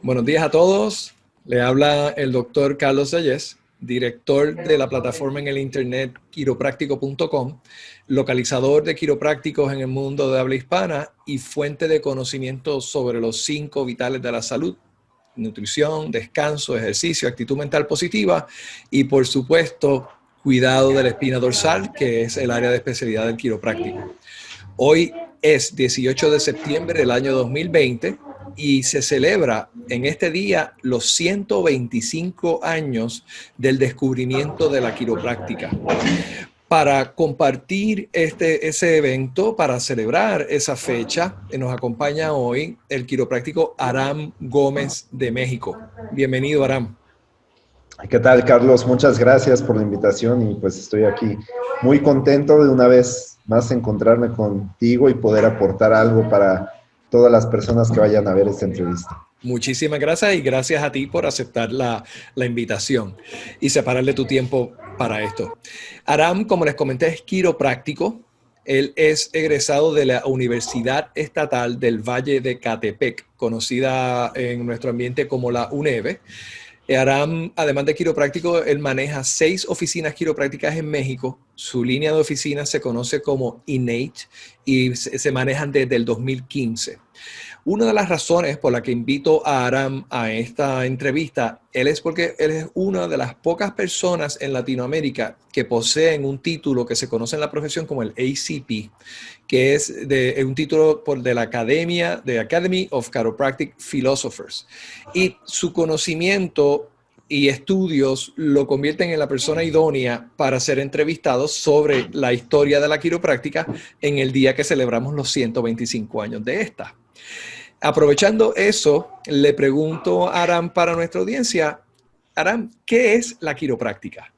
Buenos días a todos. Le habla el doctor Carlos Sayes, director de la plataforma en el internet quiropráctico.com, localizador de quiroprácticos en el mundo de habla hispana y fuente de conocimiento sobre los 5 vitales de la salud: nutrición, descanso, ejercicio, actitud mental positiva y, por supuesto, cuidado de la espina dorsal, que es el área de especialidad del quiropráctico. Hoy es 18 de septiembre del año 2020 y se celebra en este día los 125 años del descubrimiento de la quiropráctica. Para compartir ese evento, para celebrar esa fecha, nos acompaña hoy el quiropráctico Aram Gómez de México. Bienvenido, Aram. ¿Qué tal, Carlos? Muchas gracias por la invitación y pues estoy aquí muy contento de una vez más encontrarme contigo y poder aportar algo para todas las personas que vayan a ver esta entrevista. Muchísimas gracias y gracias a ti por aceptar la invitación y separarle tu tiempo para esto. Aram, como les comenté, es quiropráctico. Él es egresado de la Universidad Estatal del Valle de Catepec, conocida en nuestro ambiente como la UNEVE. Aram, además de quiropráctico, él maneja 6 oficinas quiroprácticas en México. Su línea de oficinas se conoce como Innate y se manejan desde el 2015. Una de las razones por la que invito a Aram a esta entrevista, él es porque él es una de las pocas personas en Latinoamérica que poseen un título que se conoce en la profesión como el ACP, que es un título de la Academy of Chiropractic Philosophers. Y su conocimiento y estudios lo convierten en la persona idónea para ser entrevistado sobre la historia de la quiropráctica en el día que celebramos los 125 años de esta. Aprovechando eso, le pregunto a Aram para nuestra audiencia, Aram, ¿qué es la quiropráctica?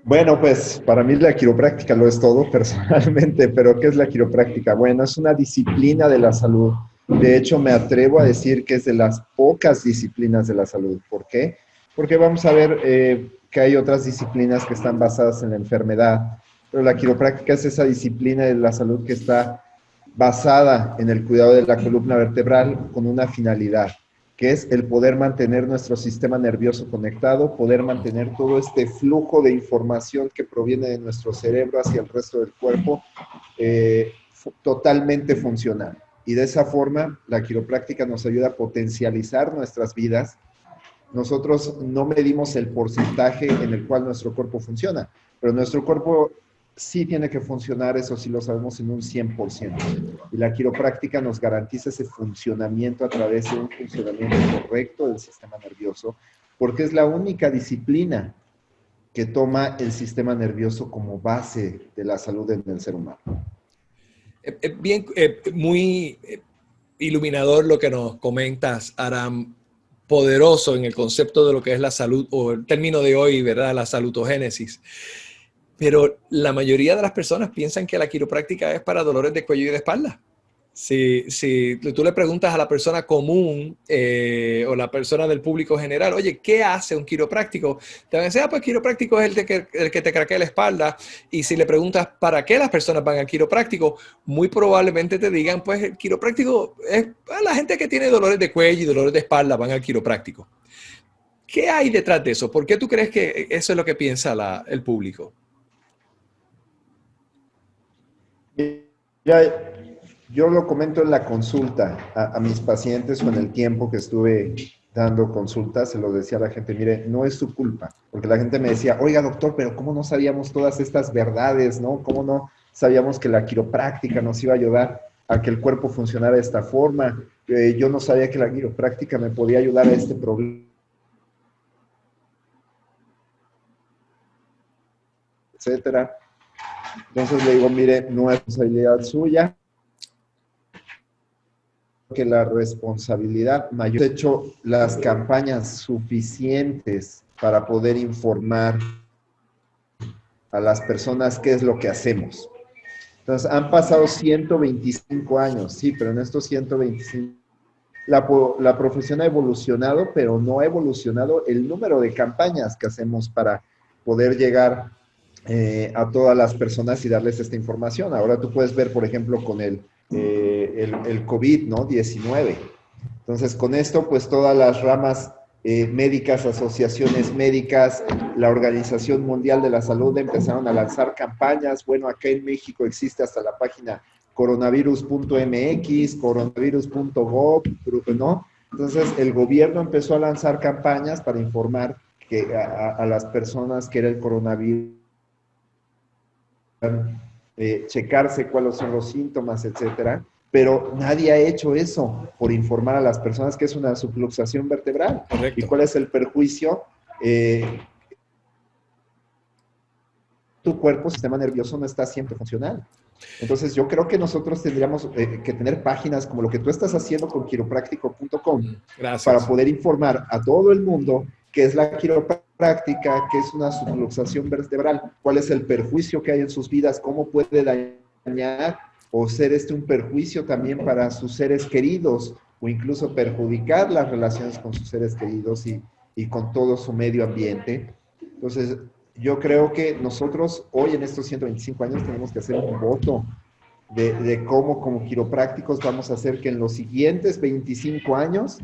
Bueno, pues para mí la quiropráctica lo es todo personalmente, pero ¿qué es la quiropráctica? Bueno, es una disciplina de la salud. De hecho, me atrevo a decir que es de las pocas disciplinas de la salud. ¿Por qué? Porque vamos a ver que hay otras disciplinas que están basadas en la enfermedad, pero la quiropráctica es esa disciplina de la salud que está basada en el cuidado de la columna vertebral con una finalidad, que es el poder mantener nuestro sistema nervioso conectado, poder mantener todo este flujo de información que proviene de nuestro cerebro hacia el resto del cuerpo totalmente funcional. Y de esa forma, la quiropráctica nos ayuda a potencializar nuestras vidas. Nosotros no medimos el porcentaje en el cual nuestro cuerpo funciona, pero nuestro cuerpo sí tiene que funcionar, eso sí lo sabemos, en un 100%. Y la quiropráctica nos garantiza ese funcionamiento a través de un funcionamiento correcto del sistema nervioso, porque es la única disciplina que toma el sistema nervioso como base de la salud en el ser humano. Bien, muy iluminador lo que nos comentas, Aram, poderoso en el concepto de lo que es la salud, o el término de hoy, ¿verdad? La salutogénesis. Pero la mayoría de las personas piensan que la quiropráctica es para dolores de cuello y de espalda. Si tú le preguntas a la persona común o la persona del público general, oye, ¿qué hace un quiropráctico? Te van a decir, pues quiropráctico es el que te craquea la espalda. Y si le preguntas para qué las personas van al quiropráctico, muy probablemente te digan, pues el quiropráctico es para la gente que tiene dolores de cuello y dolores de espalda, van al quiropráctico. ¿Qué hay detrás de eso? ¿Por qué tú crees que eso es lo que piensa el público? Ya, yo lo comento en la consulta a mis pacientes o en el tiempo que estuve dando consultas, se lo decía a la gente, mire, no es su culpa, porque la gente me decía, oiga doctor, pero ¿cómo no sabíamos todas estas verdades, no? ¿Cómo no sabíamos que la quiropráctica nos iba a ayudar a que el cuerpo funcionara de esta forma? Yo no sabía que la quiropráctica me podía ayudar a este problema, etcétera. Entonces le digo, mire, no es responsabilidad suya, que la responsabilidad mayor. He hecho las campañas suficientes para poder informar a las personas qué es lo que hacemos. Entonces, han pasado 125 años, sí, pero en estos 125 la profesión ha evolucionado, pero no ha evolucionado el número de campañas que hacemos para poder llegar a todas las personas y darles esta información. Ahora tú puedes ver, por ejemplo, con el COVID, ¿no? 19. Entonces, con esto, pues todas las ramas médicas, asociaciones médicas, la Organización Mundial de la Salud empezaron a lanzar campañas. Bueno, acá en México existe hasta la página coronavirus.mx, coronavirus.gov, ¿no? Entonces, el gobierno empezó a lanzar campañas para informar a las personas que era el coronavirus, checarse cuáles son los síntomas, etcétera. Pero nadie ha hecho eso por informar a las personas que es una subluxación vertebral. Correcto. ¿Y cuál es el perjuicio? Tu cuerpo, sistema nervioso, no está siempre funcional. Entonces, yo creo que nosotros tendríamos que tener páginas como lo que tú estás haciendo con quiropráctico.com para poder informar a todo el mundo qué es la quiropráctica, qué es una subluxación vertebral, cuál es el perjuicio que hay en sus vidas, cómo puede dañar o ser un perjuicio también para sus seres queridos o incluso perjudicar las relaciones con sus seres queridos y con todo su medio ambiente. Entonces, yo creo que nosotros hoy en estos 125 años tenemos que hacer un voto de cómo como quiroprácticos vamos a hacer que en los siguientes 25 años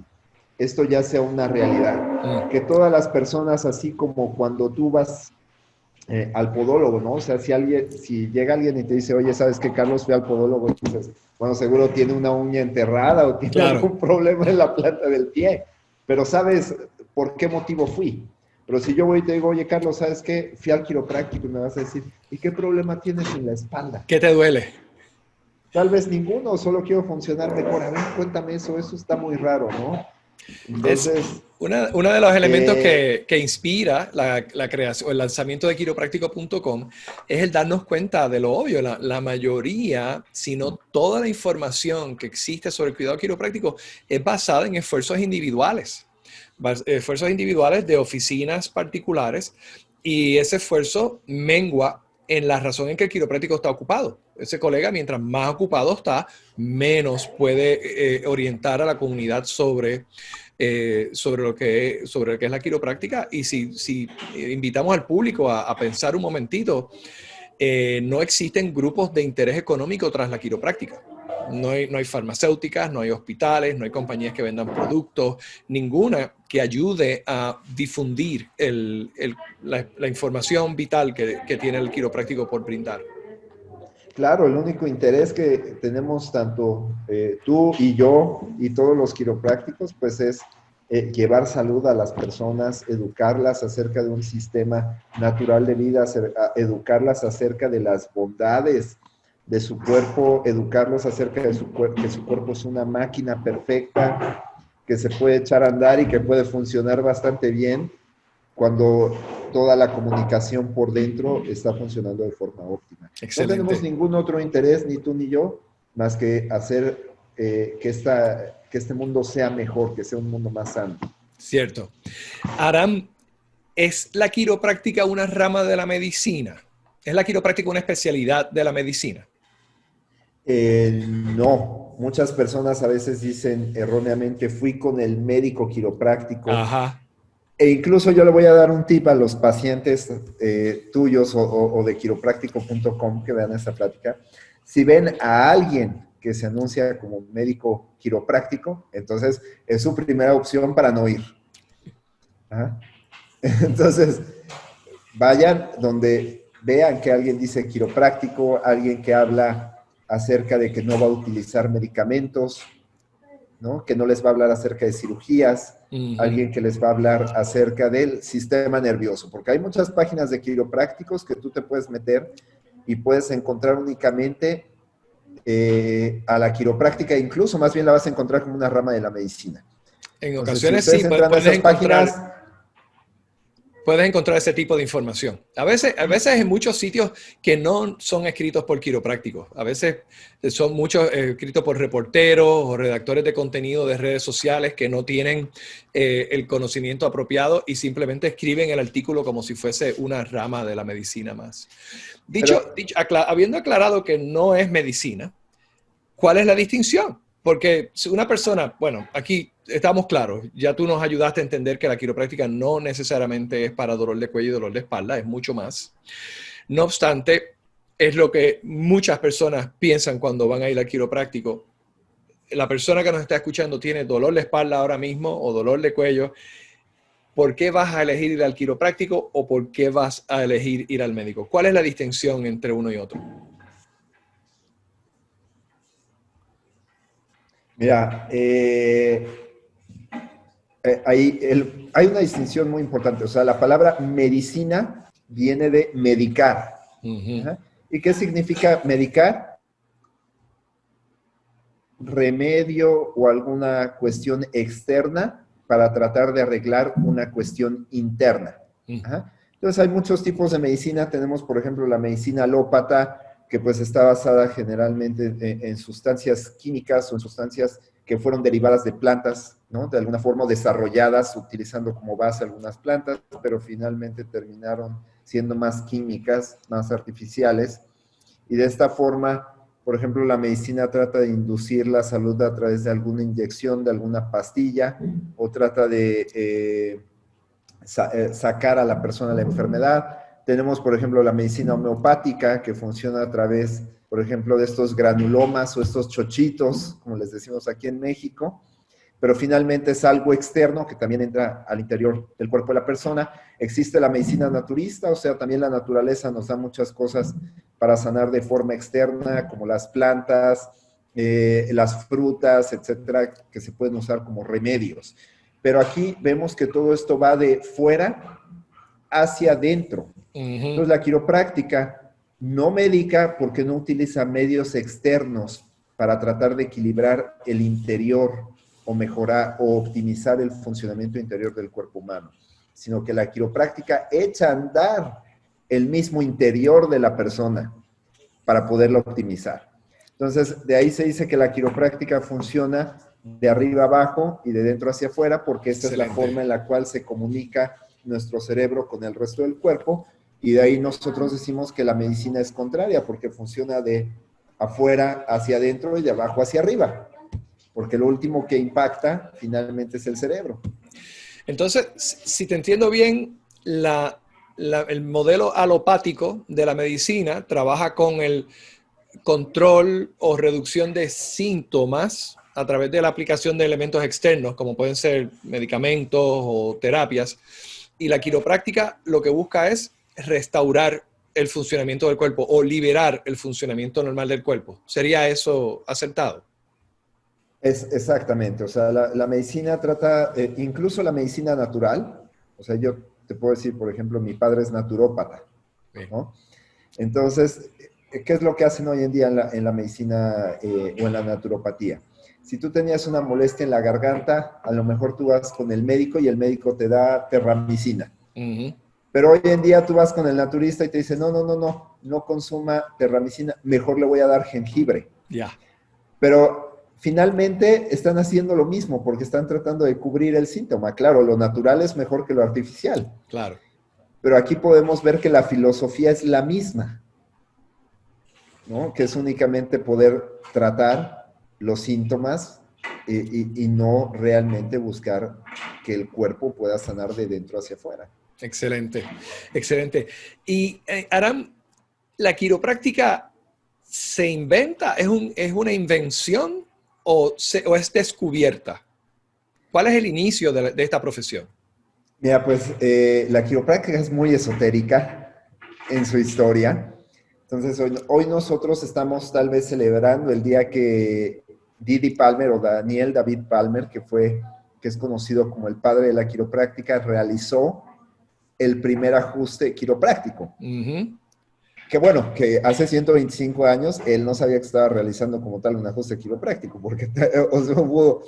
esto ya sea una realidad. Que todas las personas, así como cuando tú vas al podólogo, ¿no? O sea, si llega alguien y te dice, oye, ¿sabes qué, Carlos? Fui al podólogo, entonces, bueno, seguro tiene una uña enterrada o tiene algún problema en la planta del pie, pero ¿sabes por qué motivo fui? Pero si yo voy y te digo, oye, Carlos, ¿sabes qué? Fui al quiropráctico y me vas a decir, ¿y qué problema tienes en la espalda? ¿Qué te duele? Tal vez ninguno, solo quiero funcionar mejor. A ver, cuéntame eso está muy raro, ¿no? Entonces, es uno de los elementos que inspira la creación, el lanzamiento de quiropráctico.com es el darnos cuenta de lo obvio. La mayoría, si no toda la información que existe sobre el cuidado quiropráctico es basada en esfuerzos individuales de oficinas particulares, y ese esfuerzo mengua en la razón en que el quiropráctico está ocupado. Ese colega, mientras más ocupado está, menos puede orientar a la comunidad sobre lo que es la quiropráctica. Y si invitamos al público a pensar un momentito, no existen grupos de interés económico tras la quiropráctica. No hay farmacéuticas, no hay hospitales, no hay compañías que vendan productos, ninguna que ayude a difundir la información vital que tiene el quiropráctico por brindar. Claro, el único interés que tenemos tanto tú y yo y todos los quiroprácticos, pues es llevar salud a las personas, educarlas acerca de un sistema natural de vida, educarlas acerca de las bondades de su cuerpo, educarlos acerca de que su cuerpo es una máquina perfecta, que se puede echar a andar y que puede funcionar bastante bien cuando toda la comunicación por dentro está funcionando de forma óptima. Excelente. No tenemos ningún otro interés, ni tú ni yo, más que hacer que este mundo sea mejor, que sea un mundo más sano. Cierto. Aram, ¿es la quiropráctica una rama de la medicina? ¿Es la quiropráctica una especialidad de la medicina? No. Muchas personas a veces dicen erróneamente, fui con el médico quiropráctico. Ajá. E incluso yo le voy a dar un tip a los pacientes tuyos o de quiropráctico.com que vean esta plática. Si ven a alguien que se anuncia como médico quiropráctico, entonces es su primera opción para no ir. ¿Ah? Entonces, vayan donde vean que alguien dice quiropráctico, alguien que habla acerca de que no va a utilizar medicamentos, ¿no? Que no les va a hablar acerca de cirugías, alguien que les va a hablar acerca del sistema nervioso, porque hay muchas páginas de quiroprácticos que tú te puedes meter y puedes encontrar únicamente a la quiropráctica, incluso más bien la vas a encontrar como una rama de la medicina. En Entonces, ocasiones si sí, puedes encontrar ese tipo de información. A veces en muchos sitios que no son escritos por quiroprácticos. A veces son muchos escritos por reporteros o redactores de contenido de redes sociales que no tienen el conocimiento apropiado y simplemente escriben el artículo como si fuese una rama de la medicina más. Habiendo aclarado que no es medicina, ¿cuál es la distinción? Porque si una persona, bueno, aquí estamos claros, ya tú nos ayudaste a entender que la quiropráctica no necesariamente es para dolor de cuello y dolor de espalda, es mucho más. No obstante, es lo que muchas personas piensan cuando van a ir al quiropráctico. La persona que nos está escuchando tiene dolor de espalda ahora mismo o dolor de cuello. ¿Por qué vas a elegir ir al quiropráctico o por qué vas a elegir ir al médico? ¿Cuál es la distinción entre uno y otro? Mira, hay una distinción muy importante. O sea, la palabra medicina viene de medicar. Ujú. Ajá. ¿Y qué significa medicar? Remedio o alguna cuestión externa para tratar de arreglar una cuestión interna. Ajá. Entonces hay muchos tipos de medicina. Tenemos, por ejemplo, la medicina alópata, que pues está basada generalmente en sustancias químicas o en sustancias que fueron derivadas de plantas, ¿no? De alguna forma desarrolladas utilizando como base algunas plantas, pero finalmente terminaron siendo más químicas, más artificiales. Y de esta forma, por ejemplo, la medicina trata de inducir la salud a través de alguna inyección, de alguna pastilla, o trata de sacar a la persona la enfermedad. Tenemos, por ejemplo, la medicina homeopática, que funciona a través, por ejemplo, de estos granulomas o estos chochitos, como les decimos aquí en México, pero finalmente es algo externo que también entra al interior del cuerpo de la persona. Existe la medicina naturista, o sea, también la naturaleza nos da muchas cosas para sanar de forma externa, como las plantas, las frutas, etcétera, que se pueden usar como remedios. Pero aquí vemos que todo esto va de fuera hacia adentro. Uh-huh. Entonces, la quiropráctica no medica porque no utiliza medios externos para tratar de equilibrar el interior o mejorar o optimizar el funcionamiento interior del cuerpo humano, sino que la quiropráctica echa a andar el mismo interior de la persona para poderlo optimizar. Entonces, de ahí se dice que la quiropráctica funciona de arriba abajo y de dentro hacia afuera, porque esta es la forma en la cual se comunica nuestro cerebro con el resto del cuerpo, y de ahí nosotros decimos que la medicina es contraria, porque funciona de afuera hacia adentro y de abajo hacia arriba, porque lo último que impacta finalmente es el cerebro. Entonces, si te entiendo bien, el modelo alopático de la medicina trabaja con el control o reducción de síntomas a través de la aplicación de elementos externos, como pueden ser medicamentos o terapias. Y la quiropráctica lo que busca es restaurar el funcionamiento del cuerpo o liberar el funcionamiento normal del cuerpo. ¿Sería eso acertado? Es exactamente, o sea, la medicina trata, incluso la medicina natural, o sea, yo te puedo decir, por ejemplo, mi padre es naturópata, ¿no? Entonces, ¿qué es lo que hacen hoy en día en la medicina o en la naturopatía? Si tú tenías una molestia en la garganta, a lo mejor tú vas con el médico y el médico te da terramicina. Uh-huh. Pero hoy en día tú vas con el naturista y te dice, no consuma terramicina, mejor le voy a dar jengibre. Ya. Pero finalmente están haciendo lo mismo porque están tratando de cubrir el síntoma. Claro, lo natural es mejor que lo artificial. Claro. Pero aquí podemos ver que la filosofía es la misma, ¿no? Que es únicamente poder tratar los síntomas y no realmente buscar que el cuerpo pueda sanar de dentro hacia afuera. Excelente, excelente. Y Aram, ¿la quiropráctica se inventa? ¿Es una invención o es descubierta? ¿Cuál es el inicio de esta profesión? Mira, pues la quiropráctica es muy esotérica en su historia. Entonces, hoy nosotros estamos tal vez celebrando el día que Didi Palmer o Daniel David Palmer, que es conocido como el padre de la quiropráctica, realizó el primer ajuste quiropráctico. Uh-huh. Que bueno, que hace 125 años él no sabía que estaba realizando como tal un ajuste quiropráctico, porque o sea, hubo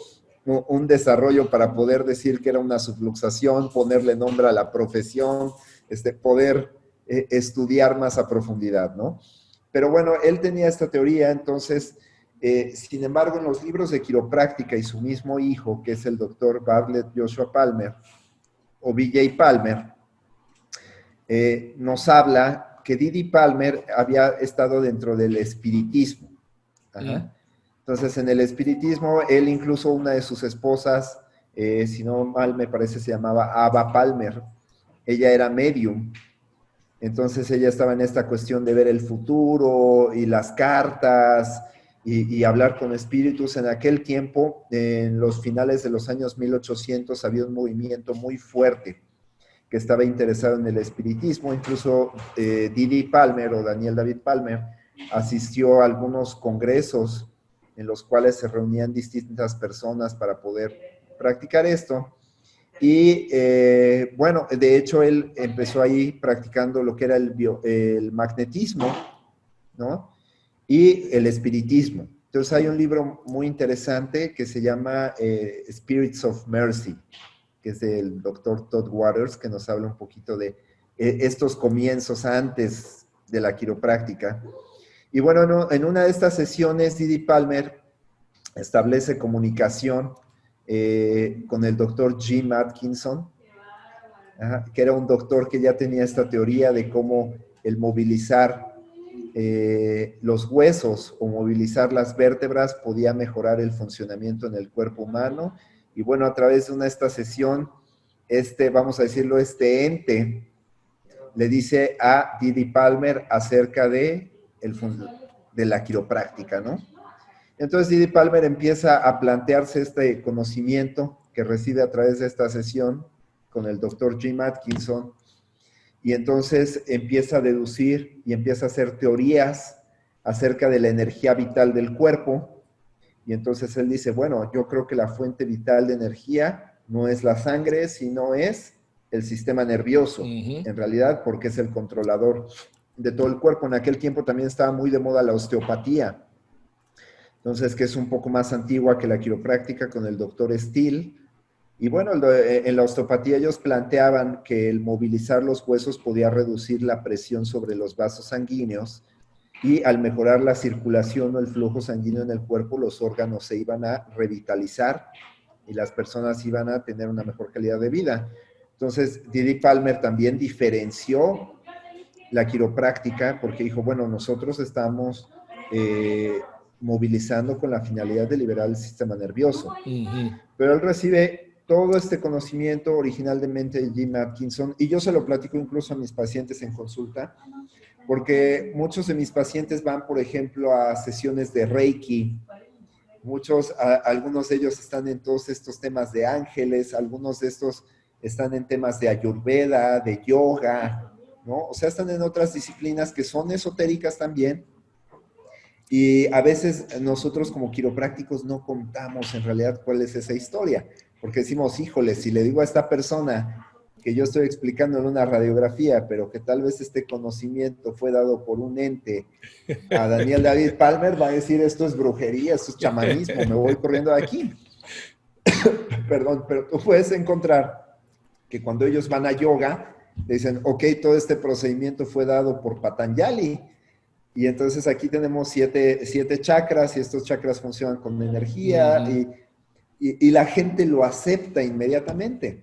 un desarrollo para poder decir que era una subluxación, ponerle nombre a la profesión, poder estudiar más a profundidad, ¿no? Pero bueno, él tenía esta teoría, entonces, sin embargo, en los libros de quiropráctica y su mismo hijo, que es el doctor Bartlett Joshua Palmer, o B.J. Palmer, nos habla que Didi Palmer había estado dentro del espiritismo. Ajá. Entonces, en el espiritismo, él incluso una de sus esposas, si no mal me parece, se llamaba Ava Palmer. Ella era medium. Entonces ella estaba en esta cuestión de ver el futuro y las cartas y hablar con espíritus. En aquel tiempo, en los finales de los años 1800, había un movimiento muy fuerte que estaba interesado en el espiritismo. Incluso Didi Palmer o Daniel David Palmer asistió a algunos congresos en los cuales se reunían distintas personas para poder practicar esto. Y bueno, de hecho él empezó ahí practicando lo que era el magnetismo, ¿no? Y el espiritismo. Entonces hay un libro muy interesante que se llama Spirits of Mercy, que es del doctor Todd Waters, que nos habla un poquito de estos comienzos antes de la quiropráctica. Y bueno, no, en una de estas sesiones, Didi Palmer establece comunicación con el doctor Jim Atkinson, que era un doctor que ya tenía esta teoría de cómo el movilizar los huesos o movilizar las vértebras podía mejorar el funcionamiento en el cuerpo humano. Y bueno, a través de esta sesión, vamos a decirlo, este ente le dice a Didi Palmer acerca de la quiropráctica, ¿no? Entonces Didi Palmer empieza a plantearse este conocimiento que recibe a través de esta sesión con el doctor Jim Atkinson, y entonces empieza a deducir y empieza a hacer teorías acerca de la energía vital del cuerpo. Y entonces él dice, bueno, yo creo que la fuente vital de energía no es la sangre, sino es el sistema nervioso, en realidad, porque es el controlador de todo el cuerpo. En aquel tiempo también estaba muy de moda la osteopatía, entonces, que es un poco más antigua que la quiropráctica, con el doctor Steele. Y bueno, en la osteopatía ellos planteaban que el movilizar los huesos podía reducir la presión sobre los vasos sanguíneos, y al mejorar la circulación o el flujo sanguíneo en el cuerpo, los órganos se iban a revitalizar y las personas iban a tener una mejor calidad de vida. Entonces, Didi Palmer también diferenció la quiropráctica porque dijo, bueno, nosotros estamos movilizando con la finalidad de liberar el sistema nervioso. Pero él recibe todo este conocimiento originalmente de Jim Atkinson, y yo se lo platico incluso a mis pacientes en consulta, porque muchos de mis pacientes van, por ejemplo, a sesiones de Reiki. Algunos de ellos están en todos estos temas de ángeles, algunos de estos están en temas de Ayurveda, de yoga, ¿no? O sea, están en otras disciplinas que son esotéricas también. Y a veces nosotros como quiroprácticos no contamos en realidad cuál es esa historia, porque decimos, híjole, si le digo a esta persona que yo estoy explicando en una radiografía, pero que tal vez este conocimiento fue dado por un ente a Daniel David Palmer, va a decir, esto es brujería, esto es chamanismo, me voy corriendo de aquí. Perdón, pero tú puedes encontrar que cuando ellos van a yoga, le dicen, ok, todo este procedimiento fue dado por Patanjali, y entonces aquí tenemos siete chakras, y estos chakras funcionan con energía, y la gente lo acepta inmediatamente.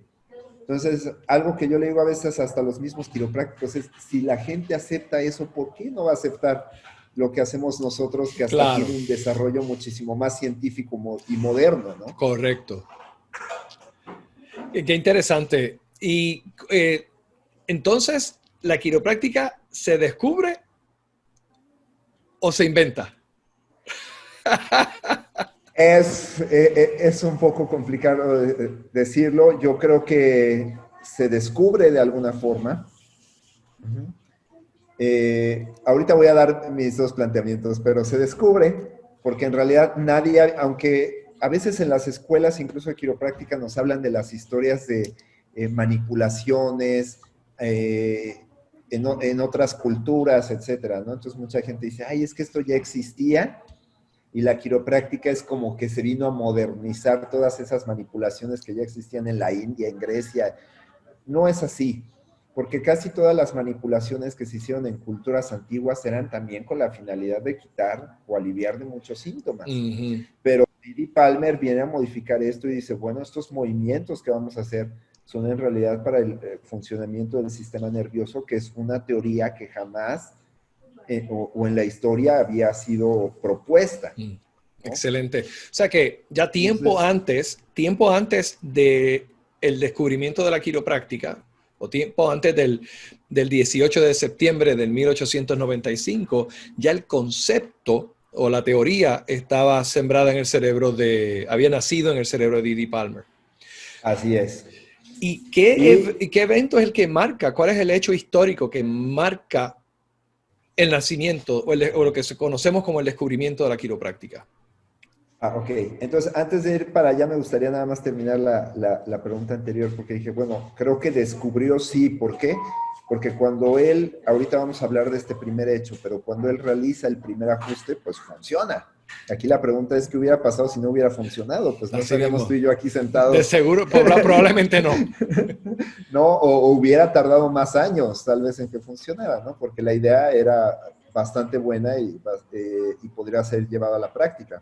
Entonces, algo que yo le digo a veces hasta los mismos quiroprácticos es, si la gente acepta eso, ¿por qué no va a aceptar lo que hacemos nosotros, que hasta tiene un desarrollo muchísimo más científico y moderno, ¿no? Correcto. Qué interesante. Y entonces, ¿la quiropráctica se descubre o se inventa? Es un poco complicado decirlo. Yo creo que se descubre de alguna forma. Ahorita voy a dar mis dos planteamientos, pero se descubre porque en realidad nadie, aunque a veces en las escuelas, incluso de quiropráctica, nos hablan de las historias de manipulaciones en otras culturas, etcétera, ¿no? Entonces mucha gente dice, ay, es que esto ya existía, y la quiropráctica es como que se vino a modernizar todas esas manipulaciones que ya existían en la India, en Grecia. No es así, porque casi todas las manipulaciones que se hicieron en culturas antiguas eran también con la finalidad de quitar o aliviar de muchos síntomas. Pero Didi Palmer viene a modificar esto y dice, bueno, estos movimientos que vamos a hacer son en realidad para el funcionamiento del sistema nervioso, que es una teoría que jamás o en la historia había sido propuesta. ¿No? Excelente. O sea que ya tiempo antes de el descubrimiento de la quiropráctica, o tiempo antes del 18 de septiembre del 1895, ya el concepto o la teoría estaba sembrada en el cerebro había nacido en el cerebro de Didi Palmer. Así es. ¿Y qué evento es el que marca? ¿Cuál es el hecho histórico que marca el nacimiento o lo que conocemos como el descubrimiento de la quiropráctica? Ok. Entonces, antes de ir para allá, me gustaría nada más terminar la pregunta anterior, porque dije, bueno, creo que descubrió sí. ¿Por qué? Porque cuando él, ahorita vamos a hablar de este primer hecho, pero cuando él realiza el primer ajuste, pues funciona. Aquí la pregunta es qué hubiera pasado si no hubiera funcionado. Pues no Así estaríamos mismo. tú y yo aquí De sentados. seguro, probablemente no. No, o hubiera tardado más años tal vez en que funcionara, ¿no? Porque la idea era bastante buena y podría ser llevada a la práctica.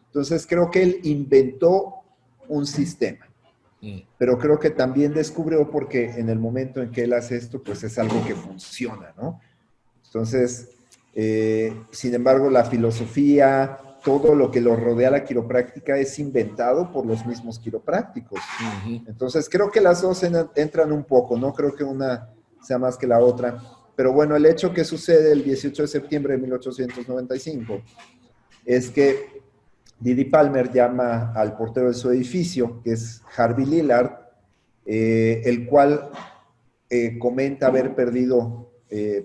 Entonces creo que él inventó un sistema, pero creo que también descubrió porque en el momento en que él hace esto, pues es algo que funciona, ¿no? Entonces, sin embargo, la filosofía, todo lo que lo rodea la quiropráctica es inventado por los mismos quiroprácticos. Entonces, creo que las dos entran un poco, no creo que una sea más que la otra. Pero bueno, el hecho que sucede el 18 de septiembre de 1895 es que Didi Palmer llama al portero de su edificio, que es Harvey Lillard, el cual comenta haber perdido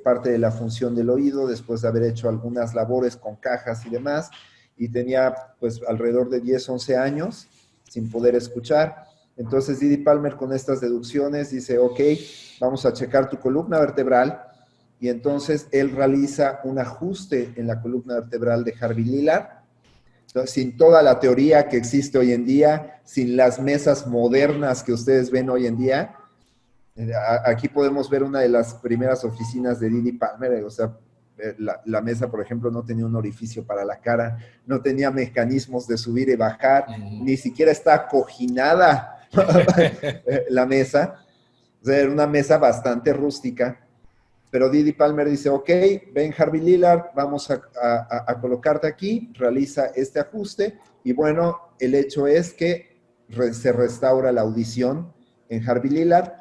parte de la función del oído después de haber hecho algunas labores con cajas y demás, y tenía pues alrededor de 10, 11 años sin poder escuchar. Entonces Didi Palmer con estas deducciones dice, ok, vamos a checar tu columna vertebral, y entonces él realiza un ajuste en la columna vertebral de Harvey Lillard, sin toda la teoría que existe hoy en día, sin las mesas modernas que ustedes ven hoy en día. Aquí podemos ver una de las primeras oficinas de Didi Palmer, o sea, la mesa, por ejemplo, no tenía un orificio para la cara, no tenía mecanismos de subir y bajar, ni siquiera está acoginada la mesa, o sea, era una mesa bastante rústica. Pero Didi Palmer dice, ok, ven Harvey Lillard, vamos a colocarte aquí, realiza este ajuste, y bueno, el hecho es que se restaura la audición en Harvey Lillard.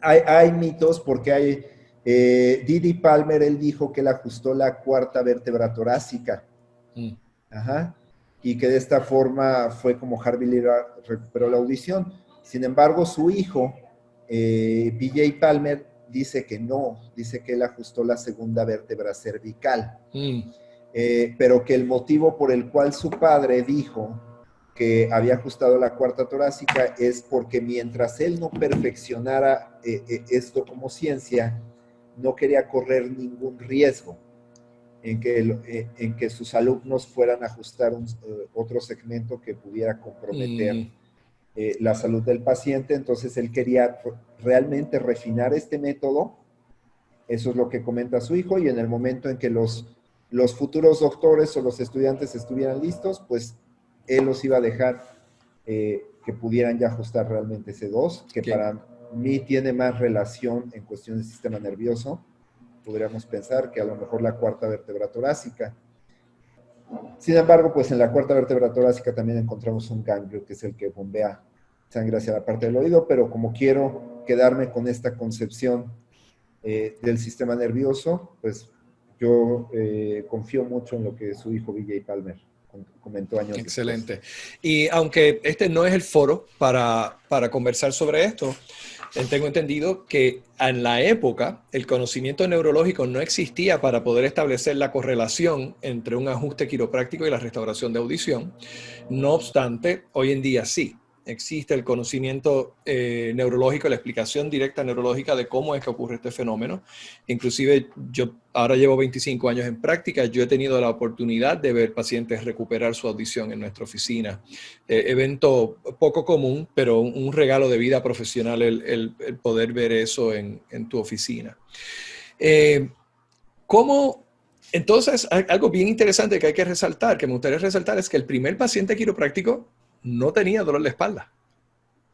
Hay mitos porque Didi Palmer, él dijo que él ajustó la cuarta vértebra torácica. Ajá. Y que de esta forma fue como Harvey Lillard recuperó la audición. Sin embargo, su hijo, BJ Palmer, dice que no, dice que él ajustó la segunda vértebra cervical, pero que el motivo por el cual su padre dijo que había ajustado la cuarta torácica es porque mientras él no perfeccionara esto como ciencia, no quería correr ningún riesgo en que sus alumnos fueran a ajustar otro segmento que pudiera comprometer la salud del paciente. Entonces él quería realmente refinar este método. Eso es lo que comenta su hijo, y en el momento en que los futuros doctores o los estudiantes estuvieran listos, pues él los iba a dejar que pudieran ya ajustar realmente ese 2, que para mí tiene más relación en cuestión del sistema nervioso. Podríamos pensar que a lo mejor la cuarta vértebra torácica. Sin embargo, pues en la cuarta vértebra torácica también encontramos un ganglio, que es el que bombea sangre hacia la parte del oído, pero como quiero quedarme con esta concepción del sistema nervioso, pues yo confío mucho en lo que su hijo BJ Palmer comentó años Excelente. después. Y aunque este no es el foro para conversar sobre esto, tengo entendido que en la época el conocimiento neurológico no existía para poder establecer la correlación entre un ajuste quiropráctico y la restauración de audición. No obstante, hoy en día sí. Existe el conocimiento neurológico, la explicación directa neurológica de cómo es que ocurre este fenómeno. Inclusive yo ahora llevo 25 años en práctica, yo he tenido la oportunidad de ver pacientes recuperar su audición en nuestra oficina. Evento poco común, pero un regalo de vida profesional el poder ver eso en tu oficina. ¿Cómo? Entonces, algo bien interesante que hay que resaltar, que me gustaría resaltar, es que el primer paciente quiropráctico no tenía dolor de espalda.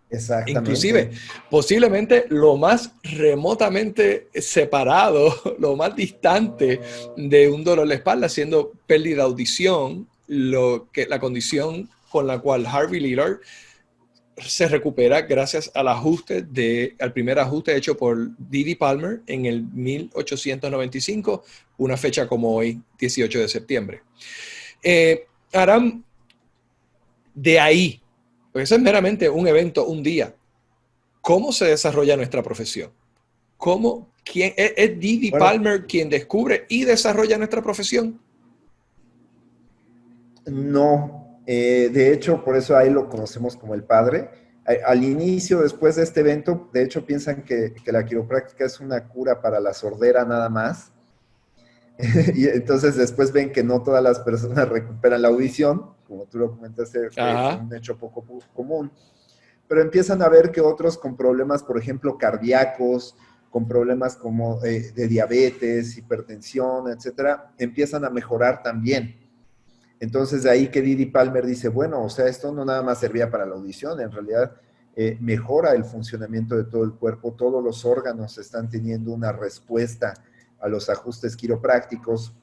Exactamente. Inclusive, posiblemente lo más remotamente separado, lo más distante de un dolor de espalda, siendo pérdida de audición, la condición con la cual Harvey Lillard se recupera gracias al primer ajuste hecho por Didi Palmer en el 1895, una fecha como hoy, 18 de septiembre. Aram, de ahí, pues eso es meramente un evento, un día. ¿Cómo se desarrolla nuestra profesión? ¿Es Didi Bueno, Palmer quien descubre y desarrolla nuestra profesión? no, de hecho, por eso ahí lo conocemos como el padre. Al inicio, después de este evento, de hecho piensan que la quiropráctica es una cura para la sordera nada más. Y entonces después ven que no todas las personas recuperan la audición, como tú lo comentaste, fue Ajá. un hecho poco común. Pero empiezan a ver que otros con problemas, por ejemplo, cardíacos, con problemas como de diabetes, hipertensión, etcétera, empiezan a mejorar también. Entonces, de ahí que Didi Palmer dice, bueno, o sea, esto no nada más servía para la audición, en realidad mejora el funcionamiento de todo el cuerpo, todos los órganos están teniendo una respuesta a los ajustes quiroprácticos.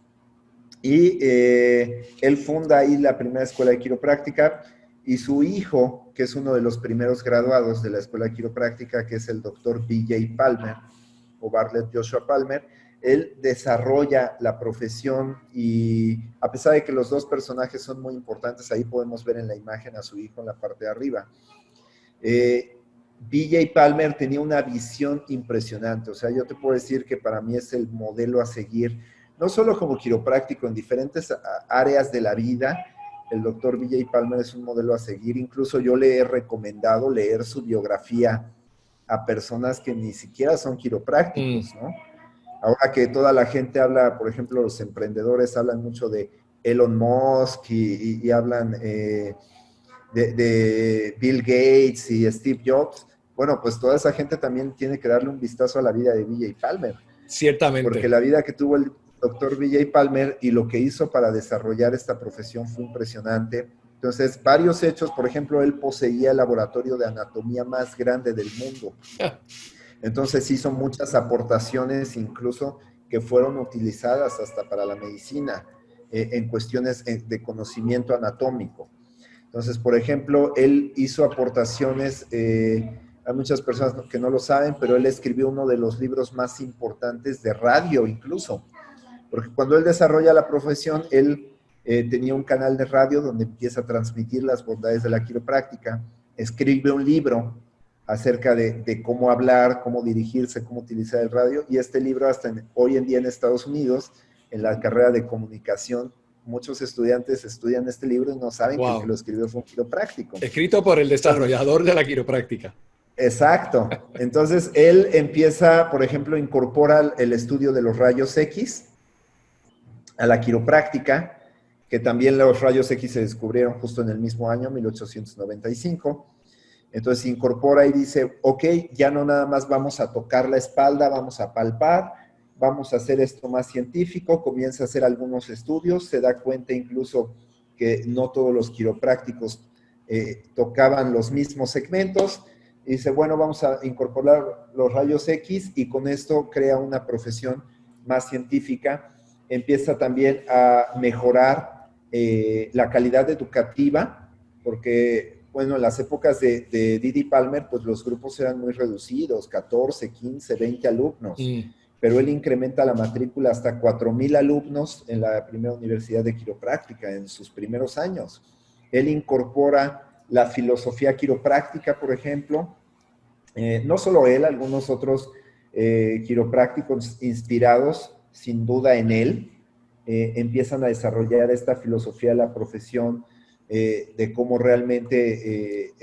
Y él funda ahí la primera escuela de quiropráctica y su hijo, que es uno de los primeros graduados de la escuela de quiropráctica, que es el doctor B.J. Palmer o Bartlett Joshua Palmer, él desarrolla la profesión y a pesar de que los dos personajes son muy importantes, ahí podemos ver en la imagen a su hijo en la parte de arriba. B.J. Palmer tenía una visión impresionante, o sea, yo te puedo decir que para mí es el modelo a seguir, no solo como quiropráctico, en diferentes áreas de la vida, el doctor B.J. Palmer es un modelo a seguir, incluso yo le he recomendado leer su biografía a personas que ni siquiera son quiroprácticos, ¿no? Ahora que toda la gente habla, por ejemplo, los emprendedores hablan mucho de Elon Musk y hablan de Bill Gates y Steve Jobs, bueno, pues toda esa gente también tiene que darle un vistazo a la vida de B.J. Palmer, porque Ciertamente. la vida que tuvo el doctor B.J. Palmer y lo que hizo para desarrollar esta profesión fue impresionante. Entonces, varios hechos, por ejemplo, él poseía el laboratorio de anatomía más grande del mundo. Entonces hizo muchas aportaciones, incluso que fueron utilizadas hasta para la medicina, en cuestiones de conocimiento anatómico. Entonces, por ejemplo, él hizo aportaciones, hay muchas personas que no lo saben, pero él escribió uno de los libros más importantes de radio incluso, porque cuando él desarrolla la profesión, él tenía un canal de radio donde empieza a transmitir las bondades de la quiropráctica, escribe un libro acerca de cómo hablar, cómo dirigirse, cómo utilizar el radio, y este libro hasta hoy en día en Estados Unidos, en la carrera de comunicación, muchos estudiantes estudian este libro y no saben que el que Wow. lo escribió fue un quiropráctico. Escrito por el Entonces, desarrollador de la quiropráctica. exacto. Entonces, él empieza, por ejemplo, incorpora el estudio de los rayos X a la quiropráctica, que también los rayos X se descubrieron justo en el mismo año, 1895. Entonces se incorpora y dice, ok, ya no nada más vamos a tocar la espalda, vamos a palpar, vamos a hacer esto más científico, comienza a hacer algunos estudios, se da cuenta incluso que no todos los quiroprácticos tocaban los mismos segmentos, y dice, bueno, vamos a incorporar los rayos X y con esto crea una profesión más científica, empieza también a mejorar la calidad educativa, porque, bueno, en las épocas de Didi Palmer, pues los grupos eran muy reducidos, 14, 15, 20 alumnos, pero él incrementa la matrícula hasta 4,000 alumnos en la primera universidad de quiropráctica en sus primeros años. Él incorpora la filosofía quiropráctica, por ejemplo, no solo él, algunos otros quiroprácticos inspirados sin duda en él, empiezan a desarrollar esta filosofía de la profesión, de cómo realmente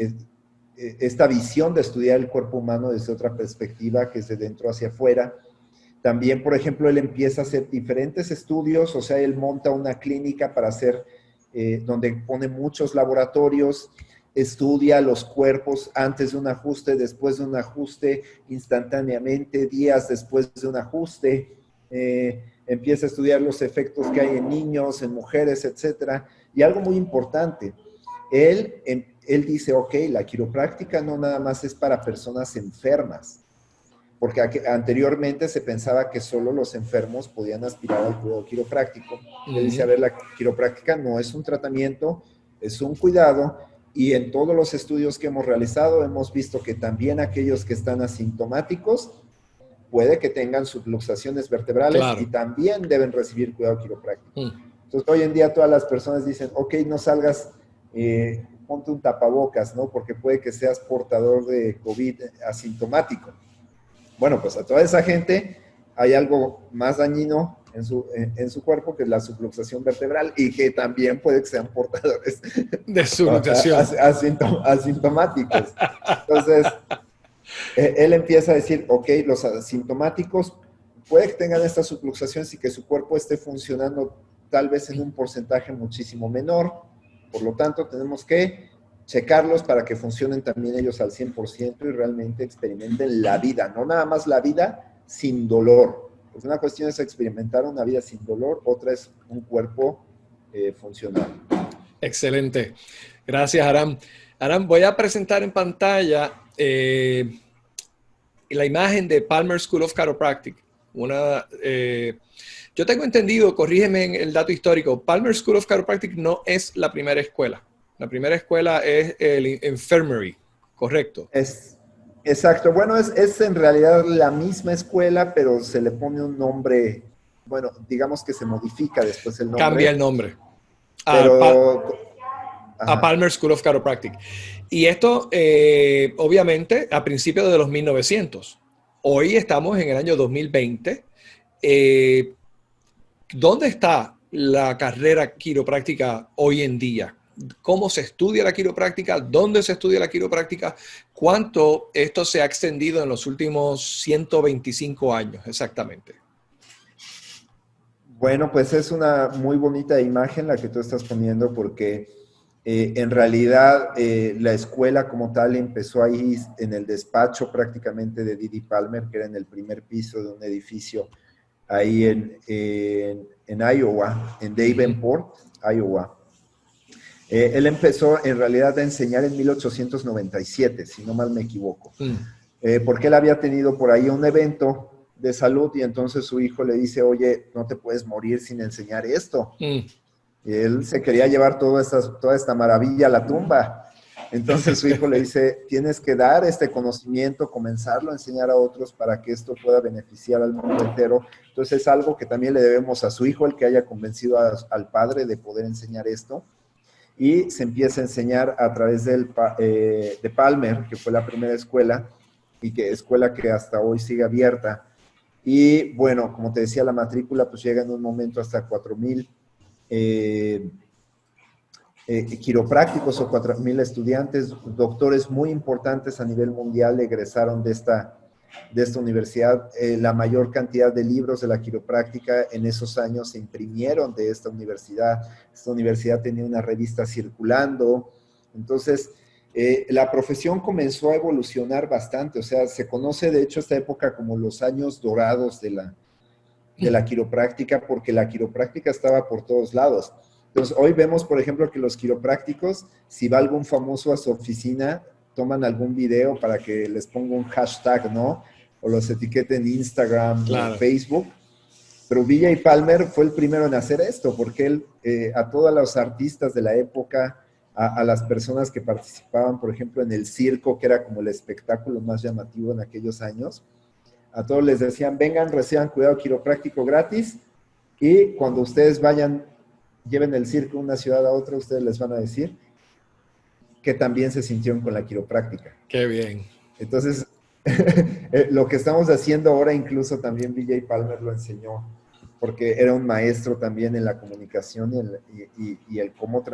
esta visión de estudiar el cuerpo humano desde otra perspectiva, que es de dentro hacia afuera. También, por ejemplo, él empieza a hacer diferentes estudios, o sea, él monta una clínica para hacer, donde pone muchos laboratorios, estudia los cuerpos antes de un ajuste, después de un ajuste, instantáneamente, días después de un ajuste, empieza a estudiar los efectos que hay en niños, en mujeres, etcétera. Y algo muy importante, él dice, ok, la quiropráctica no nada más es para personas enfermas, porque anteriormente se pensaba que solo los enfermos podían aspirar al cuidado quiropráctico. Él dice, a ver, la quiropráctica no es un tratamiento, es un cuidado, Y en todos los estudios que hemos realizado hemos visto que también aquellos que están asintomáticos puede que tengan subluxaciones vertebrales y Claro. también deben recibir cuidado quiropráctico. Mm. Entonces, hoy en día todas las personas dicen, ok, no salgas, ponte un tapabocas, ¿no? Porque puede que seas portador de COVID asintomático. Bueno, pues a toda esa gente hay algo más dañino en su cuerpo, que es la subluxación vertebral, y que también puede que sean portadores De subluxación. asintomáticos. Entonces, él empieza a decir, ok, los asintomáticos puede que tengan estas subluxaciones y que su cuerpo esté funcionando tal vez en un porcentaje muchísimo menor. Por lo tanto, tenemos que checarlos para que funcionen también ellos al 100% y realmente experimenten la vida, no nada más la vida sin dolor. Pues una cuestión es experimentar una vida sin dolor, otra es un cuerpo funcional. Excelente. Gracias, Aram. Aram, voy a presentar en pantalla la imagen de Palmer School of Chiropractic. Yo tengo entendido, corrígeme en el dato histórico, Palmer School of Chiropractic no es la primera escuela. La primera escuela es el Infirmary, ¿correcto? Exacto. Bueno, es en realidad la misma escuela, pero se le pone un nombre, bueno, digamos que se modifica después el Cambia nombre, el nombre pero... a Ajá. Palmer School of Chiropractic. Y esto, obviamente, a principios de los 1900. Hoy estamos en el año 2020. ¿Dónde está la carrera quiropráctica hoy en día? ¿Cómo se estudia la quiropráctica? ¿Dónde se estudia la quiropráctica? ¿Cuánto esto se ha extendido en los últimos 125 años exactamente? Bueno, pues es una muy bonita imagen la que tú estás poniendo porque en realidad la escuela como tal empezó ahí en el despacho prácticamente de Didi Palmer, que era en el primer piso de un edificio ahí en Iowa, en Davenport, Iowa. Él empezó en realidad a enseñar en 1897, si no mal me equivoco, porque él había tenido por ahí un evento de salud y entonces su hijo le dice, oye, no te puedes morir sin enseñar esto. Y él se quería llevar toda esta maravilla a la tumba. Entonces su hijo le dice, tienes que dar este conocimiento, comenzarlo a enseñar a otros para que esto pueda beneficiar al mundo entero. Entonces es algo que también le debemos a su hijo, el que haya convencido al padre de poder enseñar esto. Y se empieza a enseñar a través de Palmer, que fue la primera escuela, y que escuela que hasta hoy sigue abierta. Y bueno, como te decía, la matrícula pues llega en un momento hasta 4,000 quiroprácticos o 4,000 estudiantes, doctores muy importantes a nivel mundial egresaron de esta universidad. La mayor cantidad de libros de la quiropráctica en esos años se imprimieron de esta universidad. Esta universidad tenía una revista circulando. Entonces, la profesión comenzó a evolucionar bastante. O sea, se conoce de hecho esta época como los años dorados de la quiropráctica, porque la quiropráctica estaba por todos lados. Entonces, hoy vemos, por ejemplo, que los quiroprácticos, si va algún famoso a su oficina, toman algún video para que les ponga un hashtag, ¿no? O los etiqueten en Instagram o Claro. Facebook. Pero V.J. Palmer fue el primero en hacer esto, porque él, a todos los artistas de la época, a las personas que participaban, por ejemplo, en el circo, que era como el espectáculo más llamativo en aquellos años, a todos les decían, vengan, reciban cuidado quiropráctico gratis, y cuando ustedes vayan, lleven el circo de una ciudad a otra, ustedes les van a decir que también se sintieron con la quiropráctica. Qué bien. Entonces, lo que estamos haciendo ahora, incluso también V.J. Palmer lo enseñó, porque era un maestro también en la comunicación y el cómo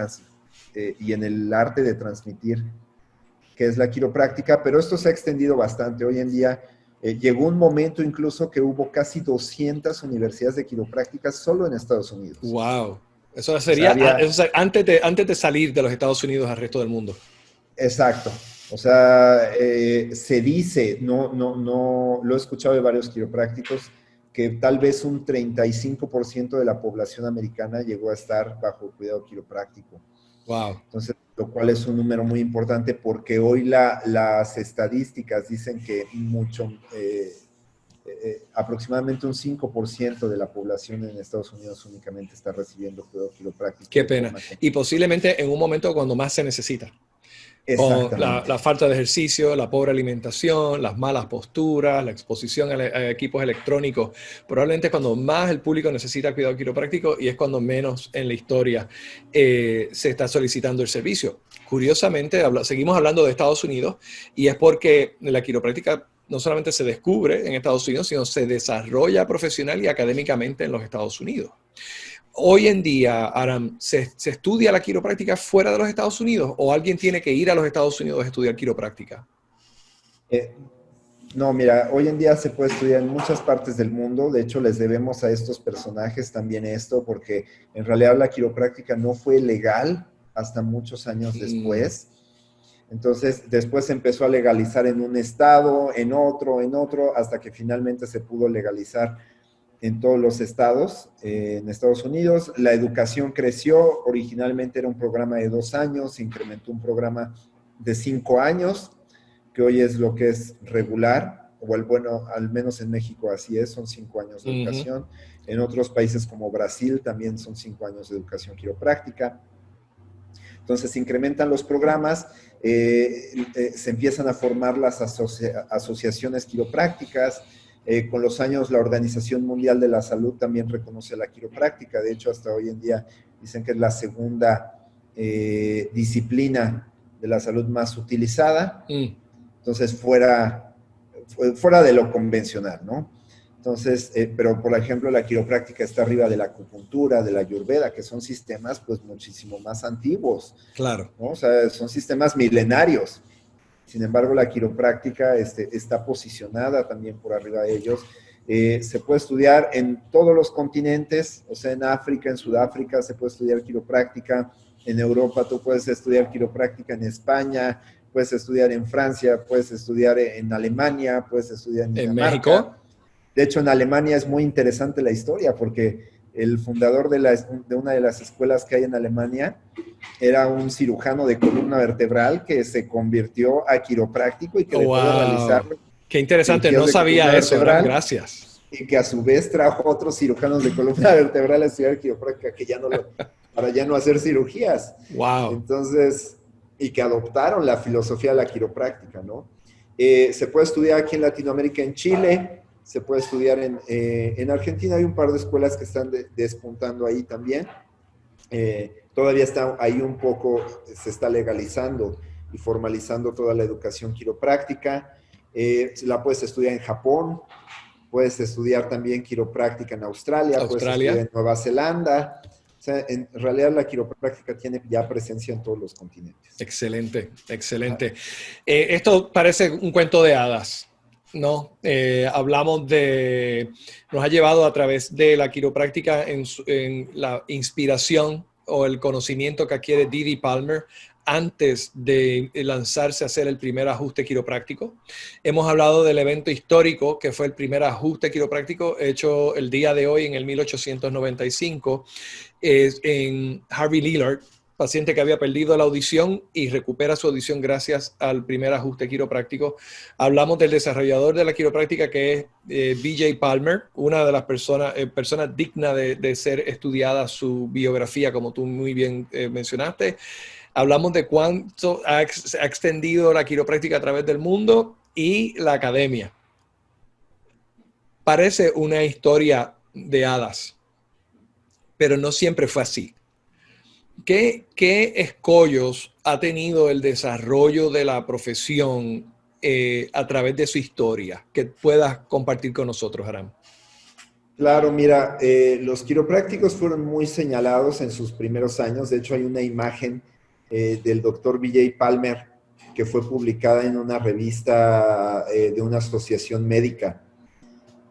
y en el arte de transmitir, que es la quiropráctica, pero esto se ha extendido bastante. Hoy en día llegó un momento incluso que hubo casi 200 universidades de quiropráctica solo en Estados Unidos. Wow. Eso O sea, sería antes de salir de los Estados Unidos al resto del mundo. Exacto. O sea, se dice, no, lo he escuchado de varios quiroprácticos, que tal vez un 35% de la población americana llegó a estar bajo cuidado quiropráctico. Wow. Entonces, lo cual es un número muy importante porque hoy las estadísticas dicen que aproximadamente un 5% de la población en Estados Unidos únicamente está recibiendo cuidado quiropráctico. Qué pena. Y posiblemente en un momento cuando más se necesita. Con Exactamente. la falta de ejercicio, la pobre alimentación, las malas posturas, la exposición a equipos electrónicos. Probablemente es cuando más el público necesita cuidado quiropráctico y es cuando menos en la historia se está solicitando el servicio. Curiosamente, seguimos hablando de Estados Unidos y es porque la quiropráctica no solamente se descubre en Estados Unidos, sino se desarrolla profesional y académicamente en los Estados Unidos. Hoy en día, Aram, ¿se estudia la quiropráctica fuera de los Estados Unidos o alguien tiene que ir a los Estados Unidos a estudiar quiropráctica? Eh, no, mira, hoy en día se puede estudiar en muchas partes del mundo. De hecho, les debemos a estos personajes también esto, porque en realidad la quiropráctica no fue legal hasta muchos años Mm, después. Entonces, después se empezó a legalizar en un estado, en otro, hasta que finalmente se pudo legalizar en todos los estados. En Estados Unidos la educación creció, originalmente era un programa de 2 años, se incrementó un programa de 5 años, que hoy es lo que es regular, o bueno, al menos en México así es, son 5 años de ujú. educación. En otros países como Brasil también son 5 años de educación quiropráctica. Entonces se incrementan los programas, se empiezan a formar las asociaciones quiroprácticas. Con los años la Organización Mundial de la Salud también reconoce la quiropráctica. De hecho, hasta hoy en día dicen que es la segunda disciplina de la salud más utilizada. Mm, Entonces, fuera de lo convencional, ¿no? Entonces, pero por ejemplo, la quiropráctica está arriba de la acupuntura, de la ayurveda, que son sistemas pues muchísimo más antiguos, claro. ¿no? O sea, son sistemas milenarios. Sin embargo, la quiropráctica está posicionada también por arriba de ellos. Se puede estudiar en todos los continentes, o sea, en África, en Sudáfrica se puede estudiar quiropráctica, en Europa tú puedes estudiar quiropráctica, en España, puedes estudiar en Francia, puedes estudiar en Alemania, puedes estudiar en En México, Dinamarca. De hecho, en Alemania es muy interesante la historia porque el fundador de una de las escuelas que hay en Alemania era un cirujano de columna vertebral que se convirtió a quiropráctico y que dejó de realizar wow. Qué interesante, cirugías no de columna sabía eso, Aram, vertebral gracias. y que a su vez trajo a otros cirujanos de columna vertebral a estudiar quiropráctica que para ya no hacer cirugías. Wow. Entonces, y que adoptaron la filosofía de la quiropráctica, ¿no? Se puede estudiar aquí en Latinoamérica, en Chile, se puede estudiar en Argentina, hay un par de escuelas que están despuntando ahí también. Todavía está ahí un poco, se está legalizando y formalizando toda la educación quiropráctica. La puedes estudiar en Japón, puedes estudiar también quiropráctica en Australia, puedes estudiar Australia. en Nueva Zelanda. O sea, en realidad la quiropráctica tiene ya presencia en todos los continentes. Excelente, Ajá. excelente. Esto parece un cuento de hadas, ¿no? Hablamos de, nos ha llevado a través de la quiropráctica en la inspiración o el conocimiento que adquiere Didi Palmer antes de lanzarse a hacer el primer ajuste quiropráctico. Hemos hablado del evento histórico que fue el primer ajuste quiropráctico hecho el día de hoy en el 1895 en Harvey Lillard, paciente que había perdido la audición y recupera su audición gracias al primer ajuste quiropráctico. Hablamos del desarrollador de la quiropráctica que es BJ Palmer, una de las personas dignas de ser estudiada su biografía, como tú muy bien mencionaste. Hablamos de cuánto ha extendido la quiropráctica a través del mundo y la academia. Parece una historia de hadas, pero no siempre fue así. ¿Qué escollos ha tenido el desarrollo de la profesión a través de su historia que puedas compartir con nosotros, Aram? Claro, mira, los quiroprácticos fueron muy señalados en sus primeros años. De hecho, hay una imagen del doctor V.J. Palmer que fue publicada en una revista de una asociación médica,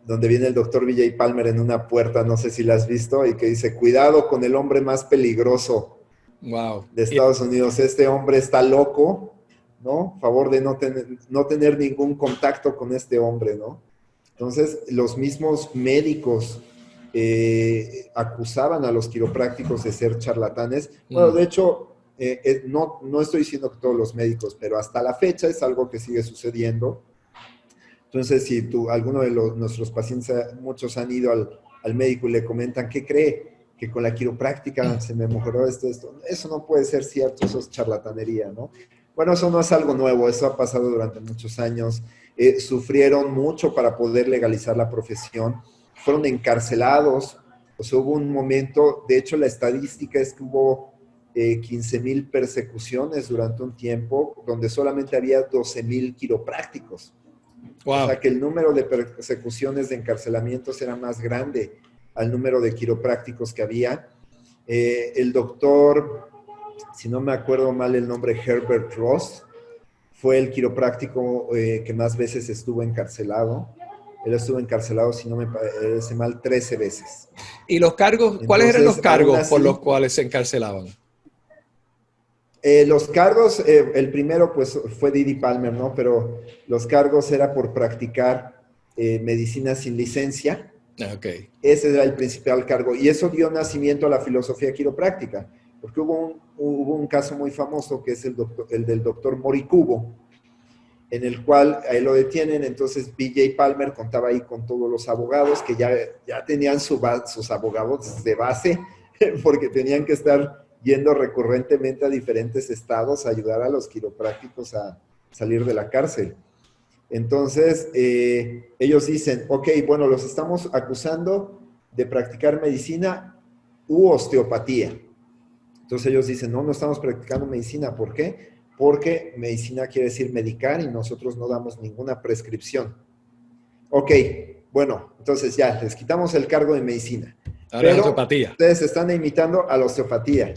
donde viene el doctor V.J. Palmer en una puerta, no sé si la has visto, y que dice, cuidado con el hombre más peligroso Wow. de Estados Unidos. Este hombre está loco, ¿no? Favor de no tener ningún contacto con este hombre, ¿no? Entonces, los mismos médicos acusaban a los quiroprácticos de ser charlatanes. Bueno, Mm, de hecho, no estoy diciendo que todos los médicos, pero hasta la fecha es algo que sigue sucediendo. Entonces, si alguno de nuestros pacientes, muchos han ido al médico y le comentan, ¿qué cree? Que con la quiropráctica se me mejoró esto. Eso no puede ser cierto, eso es charlatanería, ¿no? Bueno, eso no es algo nuevo, eso ha pasado durante muchos años. Sufrieron mucho para poder legalizar la profesión, fueron encarcelados, o sea, hubo un momento, de hecho la estadística es que hubo 15,000 persecuciones durante un tiempo, donde solamente había 12,000 quiroprácticos. O sea Wow. que el número de persecuciones, de encarcelamientos era más grande al número de quiroprácticos que había. El doctor, si no me acuerdo mal el nombre, Herbert Ross, fue el quiropráctico que más veces estuvo encarcelado. Él estuvo encarcelado, si no me parece mal, 13 veces. ¿Y los cargos, cuáles eran los Entonces, aún cargos por los así, cuales se encarcelaban? los cargos, el primero pues fue Didi Palmer, ¿no? Pero los cargos era por practicar medicina sin licencia. Ok. Ese era el principal cargo. Y eso dio nacimiento a la filosofía quiropráctica. Porque hubo un caso muy famoso que es el del doctor Morikubo, en el cual a él lo detienen. Entonces BJ Palmer contaba ahí con todos los abogados que ya tenían sus abogados de base, porque tenían que estar yendo recurrentemente a diferentes estados a ayudar a los quiroprácticos a salir de la cárcel. Entonces, ellos dicen, ok, bueno, los estamos acusando de practicar medicina u osteopatía. Entonces ellos dicen, no, no estamos practicando medicina. ¿Por qué? Porque medicina quiere decir medicar y nosotros no damos ninguna prescripción. Ok, bueno, entonces ya, les quitamos el cargo de medicina. Ahora es Pero osteopatía. ustedes están imitando a la osteopatía.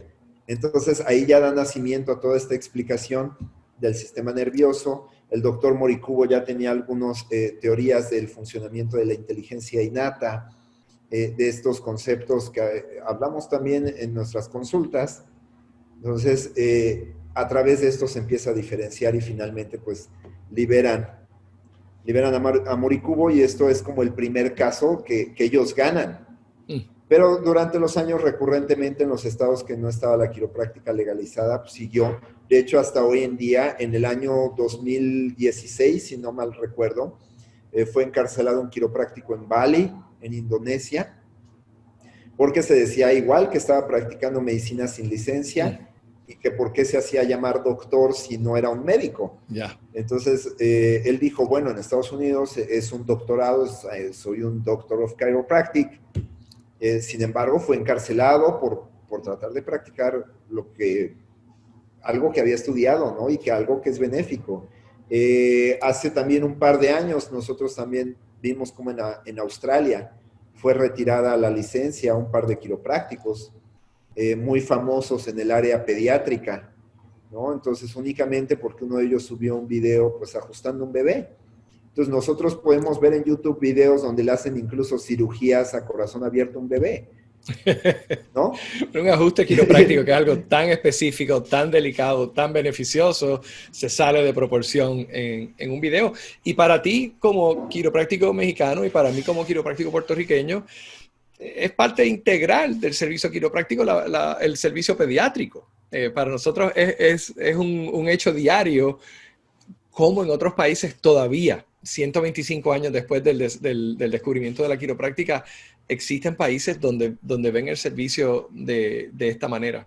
Entonces ahí ya da nacimiento a toda esta explicación del sistema nervioso. El doctor Morikubo ya tenía algunas teorías del funcionamiento de la inteligencia innata, de estos conceptos que hablamos también en nuestras consultas. Entonces, a través de esto se empieza a diferenciar y finalmente pues liberan a Morikubo, y esto es como el primer caso que ellos ganan. Mm. Pero durante los años, recurrentemente en los estados que no estaba la quiropráctica legalizada, pues siguió. De hecho, hasta hoy en día, en el año 2016, si no mal recuerdo, fue encarcelado un quiropráctico en Bali, en Indonesia, porque se decía igual que estaba practicando medicina sin Mm. licencia y que por qué se hacía llamar doctor si no era un médico. Ya. Entonces, él dijo, bueno, en Estados Unidos es un doctorado, soy un Doctor of Chiropractic. Sin embargo, fue encarcelado por tratar de practicar algo que había estudiado, ¿no? Y que algo que es benéfico. Hace también un par de años nosotros también vimos como en Australia fue retirada la licencia a un par de quiroprácticos muy famosos en el área pediátrica, ¿no? Entonces, únicamente porque uno de ellos subió un video pues ajustando un bebé. Entonces, nosotros podemos ver en YouTube videos donde le hacen incluso cirugías a corazón abierto a un bebé, ¿no? Un ajuste quiropráctico que es algo tan específico, tan delicado, tan beneficioso, se sale de proporción en un video. Y para ti como quiropráctico mexicano y para mí como quiropráctico puertorriqueño, es parte integral del servicio quiropráctico el servicio pediátrico. Para nosotros es un hecho diario, como en otros países todavía, 125 años después del descubrimiento de la quiropráctica, existen países donde ven el servicio de esta manera.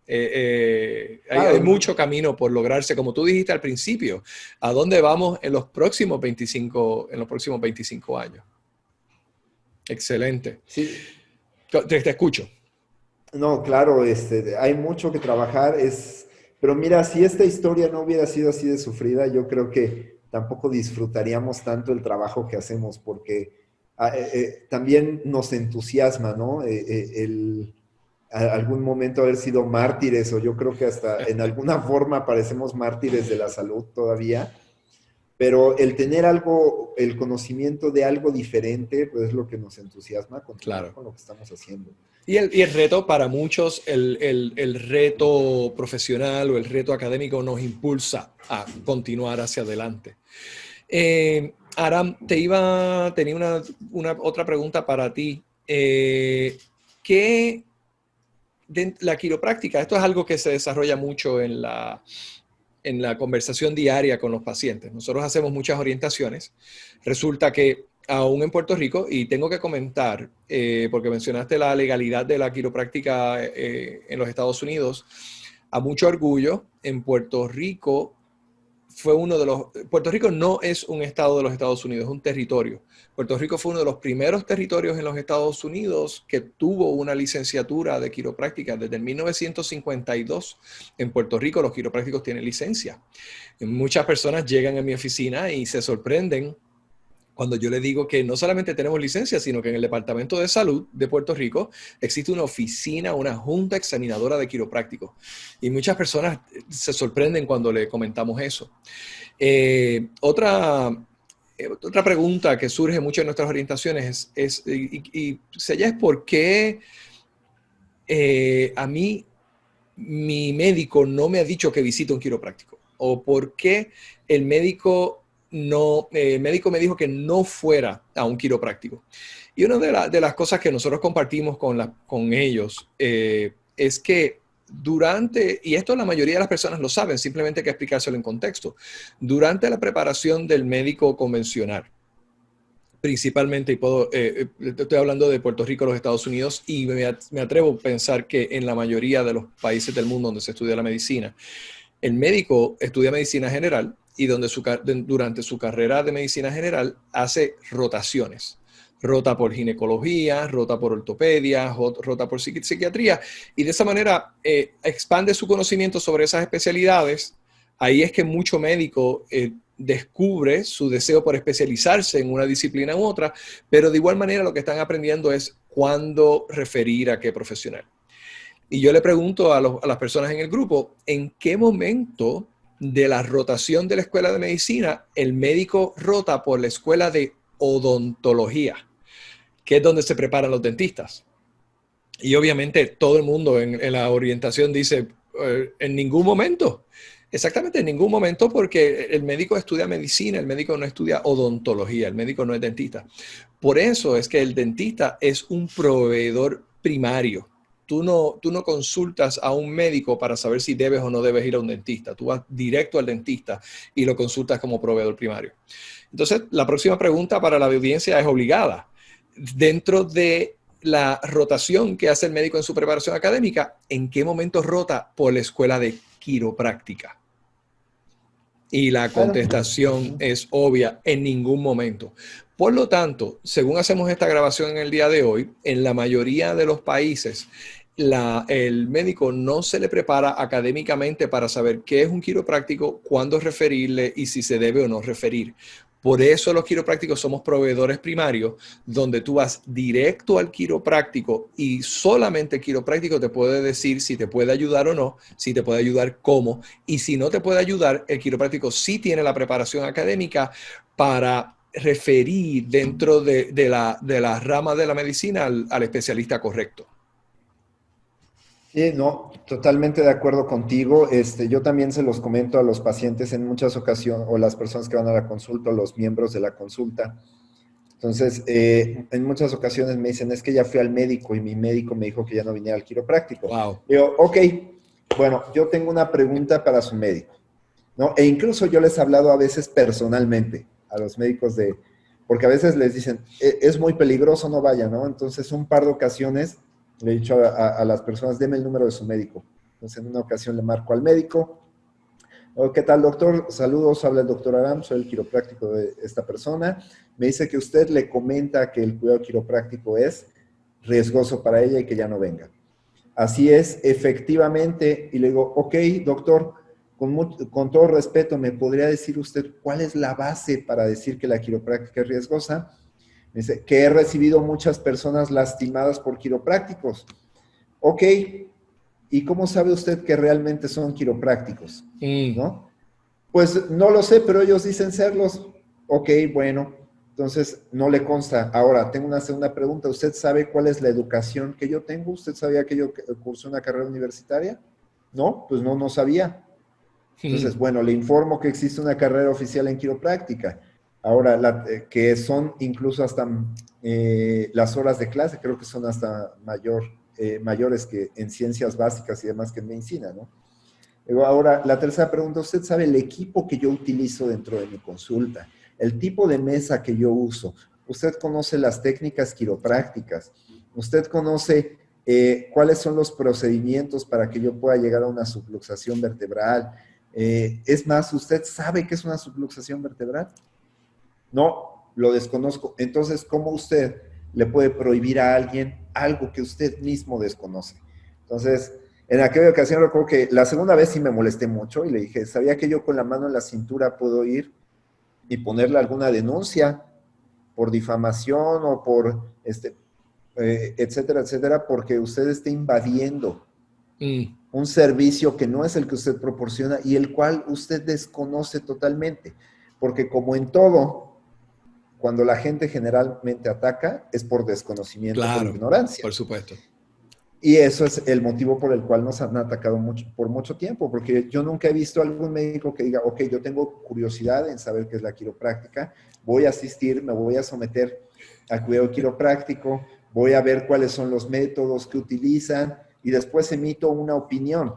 Hay Claro, mucho camino por lograrse, como tú dijiste al principio. ¿A dónde vamos en los próximos 25 años? Excelente. sí, Te escucho. no, claro, hay mucho que trabajar, pero mira, si esta historia no hubiera sido así de sufrida, yo creo que tampoco disfrutaríamos tanto el trabajo que hacemos, porque también nos entusiasma, ¿no? Algún momento haber sido mártires, o yo creo que hasta en alguna forma parecemos mártires de la salud todavía, pero el tener algo, el conocimiento de algo diferente, pues es lo que nos entusiasma a continuar Claro. con lo que estamos haciendo. Y el reto para muchos, el reto profesional o el reto académico nos impulsa a continuar hacia adelante. Aram, tenía una otra pregunta para ti. ¿Qué de la quiropráctica? Esto es algo que se desarrolla mucho en la conversación diaria con los pacientes. Nosotros hacemos muchas orientaciones. Resulta que aún en Puerto Rico, y tengo que comentar, porque mencionaste la legalidad de la quiropráctica en los Estados Unidos, A mucho orgullo, en Puerto Rico Puerto Rico no es un estado de los Estados Unidos, es un territorio. Puerto Rico fue uno de los primeros territorios en los Estados Unidos que tuvo una licenciatura de quiropráctica. Desde el 1952 en Puerto Rico los quiroprácticos tienen licencia. Y muchas personas llegan a mi oficina y se sorprenden cuando yo le digo que no solamente tenemos licencia, sino que en el Departamento de Salud de Puerto Rico existe una oficina, una junta examinadora de quiroprácticos. Y muchas personas se sorprenden cuando le comentamos eso. Otra pregunta que surge mucho en nuestras orientaciones es por qué a mí mi médico no me ha dicho que visite un quiropráctico, o por qué el médico me dijo que no fuera a un quiropráctico. Y una de las cosas que nosotros compartimos con ellos es que y esto la mayoría de las personas lo saben, simplemente hay que explicárselo en contexto, durante la preparación del médico convencional, principalmente, estoy hablando de Puerto Rico, los Estados Unidos, y me atrevo a pensar que en la mayoría de los países del mundo donde se estudia la medicina, el médico estudia medicina general y durante su carrera de medicina general hace rotaciones. Rota por ginecología, rota por ortopedia, rota por psiquiatría, y de esa manera expande su conocimiento sobre esas especialidades. Ahí es que mucho médico descubre su deseo por especializarse en una disciplina u otra, pero de igual manera lo que están aprendiendo es cuándo referir a qué profesional. Y yo le pregunto a las personas en el grupo, ¿en qué momento de la rotación de la escuela de medicina el médico rota por la escuela de odontología, que es donde se preparan los dentistas? Y obviamente todo el mundo en la orientación dice, en ningún momento. Exactamente, en ningún momento, porque el médico estudia medicina, el médico no estudia odontología, el médico no es dentista. Por eso es que el dentista es un proveedor primario. Tú no consultas a un médico para saber si debes o no debes ir a un dentista. Tú vas directo al dentista y lo consultas como proveedor primario. Entonces, la próxima pregunta para la audiencia es obligada. Dentro de la rotación que hace el médico en su preparación académica, ¿en qué momento rota por la escuela de quiropráctica? Y la contestación es obvia, en ningún momento. Por lo tanto, según hacemos esta grabación en el día de hoy, en la mayoría de los países, el médico no se le prepara académicamente para saber qué es un quiropráctico, cuándo referirle y si se debe o no referir. Por eso los quiroprácticos somos proveedores primarios, donde tú vas directo al quiropráctico y solamente el quiropráctico te puede decir si te puede ayudar o no, si te puede ayudar cómo, y si no te puede ayudar, el quiropráctico sí tiene la preparación académica para referir dentro de la rama de la medicina al especialista correcto. Sí, no, totalmente de acuerdo contigo. Yo también se los comento a los pacientes en muchas ocasiones, o las personas que van a la consulta, o los miembros de la consulta. Entonces, en muchas ocasiones me dicen, es que ya fui al médico y mi médico me dijo que ya no viniera al quiropráctico. Wow. Digo, ok, bueno, yo tengo una pregunta para su médico, ¿no? E incluso yo les he hablado a veces personalmente a los médicos porque a veces les dicen, es muy peligroso, no vaya, ¿no? Entonces, un par de ocasiones le he dicho a las personas, deme el número de su médico. Entonces, en una ocasión le marco al médico. Oh, ¿qué tal, doctor? Saludos, habla el doctor Aram, soy el quiropráctico de esta persona. Me dice que usted le comenta que el cuidado quiropráctico es riesgoso para ella y que ya no venga. Así es, efectivamente. Y le digo, ok, doctor, con todo respeto, ¿me podría decir usted cuál es la base para decir que la quiropráctica es riesgosa? Me dice, que he recibido muchas personas lastimadas por quiroprácticos. Ok, ¿y cómo sabe usted que realmente son quiroprácticos? ¿No? Pues no lo sé, pero ellos dicen serlos. Ok, bueno, entonces no le consta. Ahora, tengo una segunda pregunta. ¿Usted sabe cuál es la educación que yo tengo? ¿Usted sabía que yo cursé una carrera universitaria? No, pues no sabía. Entonces, bueno, le informo que existe una carrera oficial en quiropráctica. Ahora, que son incluso hasta las horas de clase, creo que son hasta mayores que en ciencias básicas y demás que en medicina, ¿no? Ahora, la tercera pregunta, ¿usted sabe el equipo que yo utilizo dentro de mi consulta? El tipo de mesa que yo uso. ¿Usted conoce las técnicas quiroprácticas? ¿Usted conoce cuáles son los procedimientos para que yo pueda llegar a una subluxación vertebral. Es más, ¿usted sabe qué es una subluxación vertebral? No, lo desconozco. Entonces, ¿cómo usted le puede prohibir a alguien algo que usted mismo desconoce? Entonces, en aquella ocasión recuerdo que la segunda vez sí me molesté mucho y le dije, ¿sabía que yo con la mano en la cintura puedo ir y ponerle alguna denuncia por difamación o por, etcétera, etcétera, porque usted está invadiendo un servicio que no es el que usted proporciona y el cual usted desconoce totalmente? Porque como en todo, cuando la gente generalmente ataca es por desconocimiento, por Claro, ignorancia. por supuesto. Y eso es el motivo por el cual nos han atacado por mucho tiempo, porque yo nunca he visto a algún médico que diga, ok, yo tengo curiosidad en saber qué es la quiropráctica, voy a asistir, me voy a someter al cuidado quiropráctico, voy a ver cuáles son los métodos que utilizan y después emito una opinión.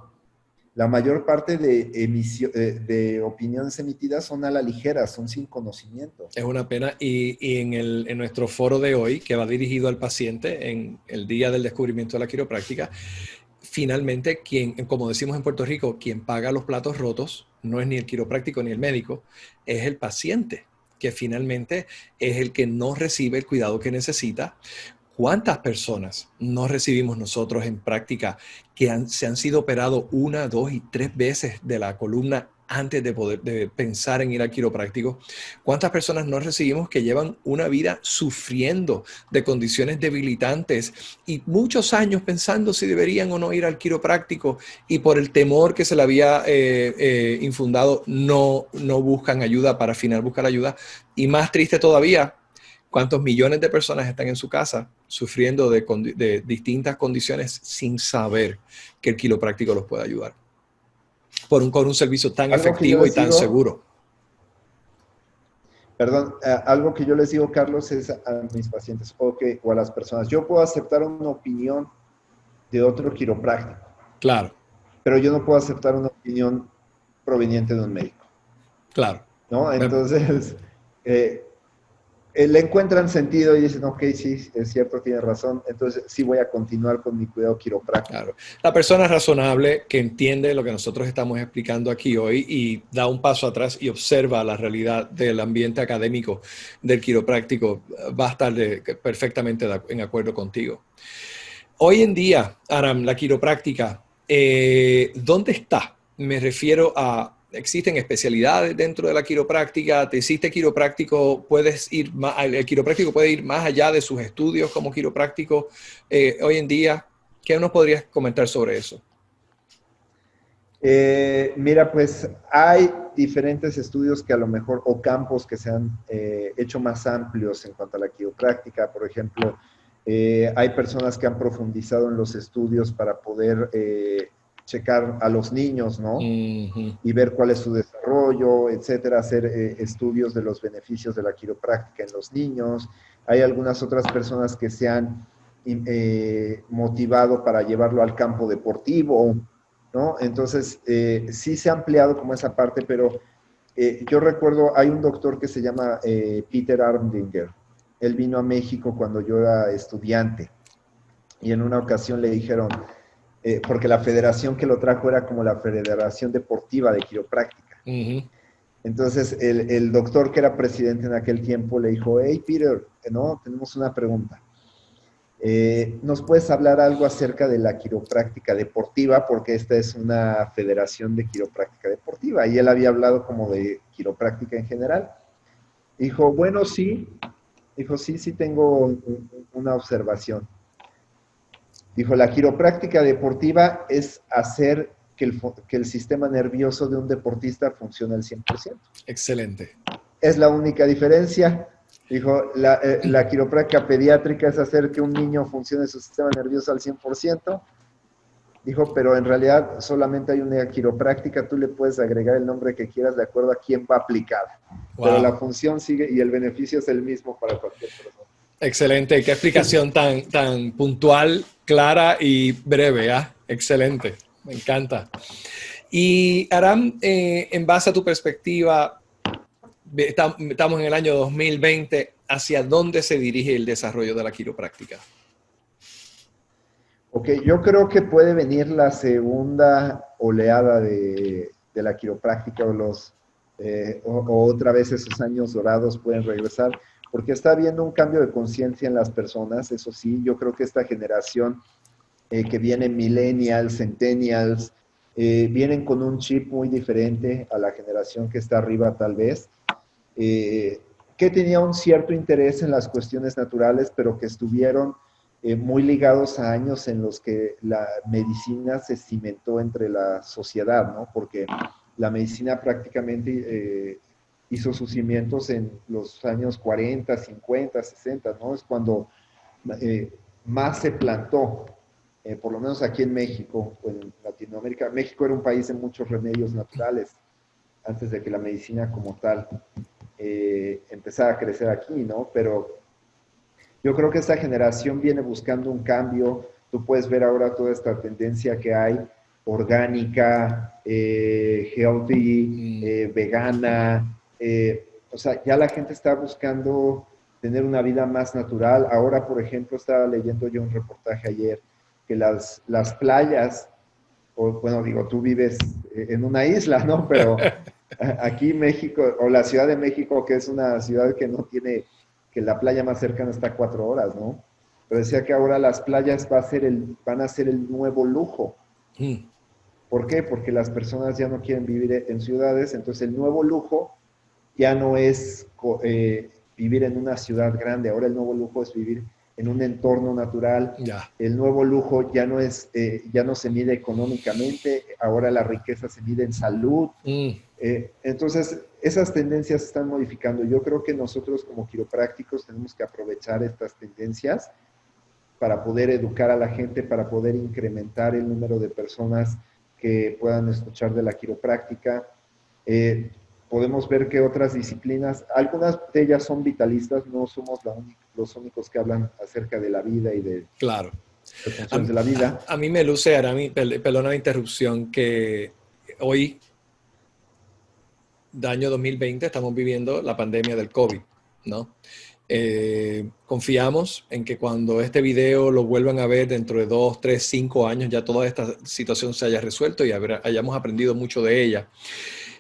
La mayor parte de opiniones emitidas son a la ligera, son sin conocimiento. Es una pena. Y en nuestro foro de hoy, que va dirigido al paciente en el día del descubrimiento de la quiropráctica, finalmente, como decimos en Puerto Rico, quien paga los platos rotos no es ni el quiropráctico ni el médico, es el paciente, que finalmente es el que no recibe el cuidado que necesita. ¿Cuántas personas no recibimos nosotros en práctica que se han sido operados 1, 2 y 3 veces de la columna antes de pensar en ir al quiropráctico? ¿Cuántas personas no recibimos que llevan una vida sufriendo de condiciones debilitantes y muchos años pensando si deberían o no ir al quiropráctico y por el temor que se le había infundado no buscan ayuda, para al final buscar ayuda? Y más triste todavía, ¿cuántos millones de personas están en su casa sufriendo de distintas condiciones sin saber que el quiropráctico los puede ayudar? Con un servicio tan Algo que yo efectivo y les tan digo, seguro. perdón, algo que yo les digo, Carlos, es a mis pacientes o a las personas, yo puedo aceptar una opinión de otro quiropráctico, Claro, pero yo no puedo aceptar una opinión proveniente de un médico, claro. ¿no? Entonces, le encuentran sentido y dicen, ok, sí, es cierto, tiene razón, entonces sí voy a continuar con mi cuidado quiropráctico. Claro. La persona razonable que entiende lo que nosotros estamos explicando aquí hoy y da un paso atrás y observa la realidad del ambiente académico del quiropráctico va a estar perfectamente en acuerdo contigo. Hoy en día, Aram, la quiropráctica, ¿dónde está? Me refiero a, ¿existen especialidades dentro de la quiropráctica? ¿Te hiciste quiropráctico? ¿El quiropráctico puede ir más allá de sus estudios como quiropráctico hoy en día? ¿Qué nos podrías comentar sobre eso? Mira, pues hay diferentes estudios que a lo mejor, o campos que se han hecho más amplios en cuanto a la quiropráctica. Por ejemplo, hay personas que han profundizado en los estudios para poder checar a los niños, ¿no? Uh-huh. Y ver cuál es su desarrollo, etcétera, hacer estudios de los beneficios de la quiropráctica en los niños. Hay algunas otras personas que se han motivado para llevarlo al campo deportivo, ¿no? Entonces, sí se ha ampliado como esa parte, pero yo recuerdo, hay un doctor que se llama Peter Armdinger. Él vino a México cuando yo era estudiante y en una ocasión le dijeron, porque la federación que lo trajo era como la Federación Deportiva de Quiropráctica. Uh-huh. Entonces, el doctor que era presidente en aquel tiempo le dijo, hey, Peter, no, tenemos una pregunta. ¿Nos puedes hablar algo acerca de la quiropráctica deportiva? Porque esta es una federación de quiropráctica deportiva. Y él había hablado como de quiropráctica en general. Dijo, bueno, sí. Dijo, sí, tengo una observación. Dijo, la quiropráctica deportiva es hacer que el sistema nervioso de un deportista funcione al 100%. Excelente. Es la única diferencia. Dijo, la quiropráctica pediátrica es hacer que un niño funcione su sistema nervioso al 100%. Dijo, pero en realidad solamente hay una quiropráctica, tú le puedes agregar el nombre que quieras de acuerdo a quién va aplicada. Wow. Pero la función sigue y el beneficio es el mismo para cualquier persona. Excelente, qué explicación tan puntual, clara y breve, ¿eh? Excelente, me encanta. Y Aram, en base a tu perspectiva, estamos en el año 2020, ¿hacia dónde se dirige el desarrollo de la quiropráctica? Ok, yo creo que puede venir la segunda oleada de la quiropráctica o otra vez esos años dorados pueden regresar, porque está habiendo un cambio de conciencia en las personas, eso sí, yo creo que esta generación que vienen millennials, centennials, vienen con un chip muy diferente a la generación que está arriba tal vez, eh, que tenía un cierto interés en las cuestiones naturales, pero que estuvieron muy ligados a años en los que la medicina se cimentó entre la sociedad, ¿no? Porque la medicina prácticamente hizo sus cimientos en los años 40, 50, 60, ¿no? Es cuando eh, más se plantó, por lo menos aquí en México o en Latinoamérica. México era un país de muchos remedios naturales antes de que la medicina como tal empezara a crecer aquí, ¿no? Pero yo creo que esta generación viene buscando un cambio. Tú puedes ver ahora toda esta tendencia que hay, orgánica, healthy, Mm, vegana. O sea, ya la gente está buscando tener una vida más natural. Ahora, por ejemplo, estaba leyendo yo un reportaje ayer que las playas, o bueno, digo, tú vives en una isla, ¿no? Pero aquí México, o la Ciudad de México, que es una ciudad que no tiene, que la playa más cercana está a 4 horas, ¿no? Pero decía que ahora las playas van a ser el nuevo lujo. mm, ¿Por qué? Porque las personas ya no quieren vivir en ciudades, entonces el nuevo lujo ya no es vivir en una ciudad grande, ahora el nuevo lujo es vivir en un entorno natural. ya. El nuevo lujo ya no es, ya no se mide económicamente, ahora la riqueza se mide en salud. Mm, Entonces, esas tendencias se están modificando. Yo creo que nosotros como quiroprácticos tenemos que aprovechar estas tendencias para poder educar a la gente, para poder incrementar el número de personas que puedan escuchar de la quiropráctica. Eh, Podemos ver que otras disciplinas, algunas de ellas son vitalistas, no somos los únicos que hablan acerca de la vida y de claro. las funciones de la vida. A mí me luce, Arami, perdona la interrupción, que hoy, de año 2020, estamos viviendo la pandemia del COVID, ¿no? Confiamos en que cuando este video lo vuelvan a ver dentro de 2, 3, 5 años, ya toda esta situación se haya resuelto y hayamos aprendido mucho de ella.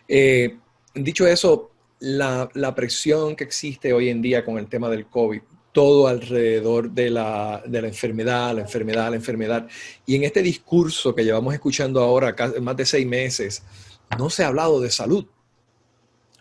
Eh, Dicho eso, la presión que existe hoy en día con el tema del COVID, todo alrededor de la enfermedad, la enfermedad, la enfermedad. Y en este discurso que llevamos escuchando ahora más de 6 meses, no se ha hablado de salud.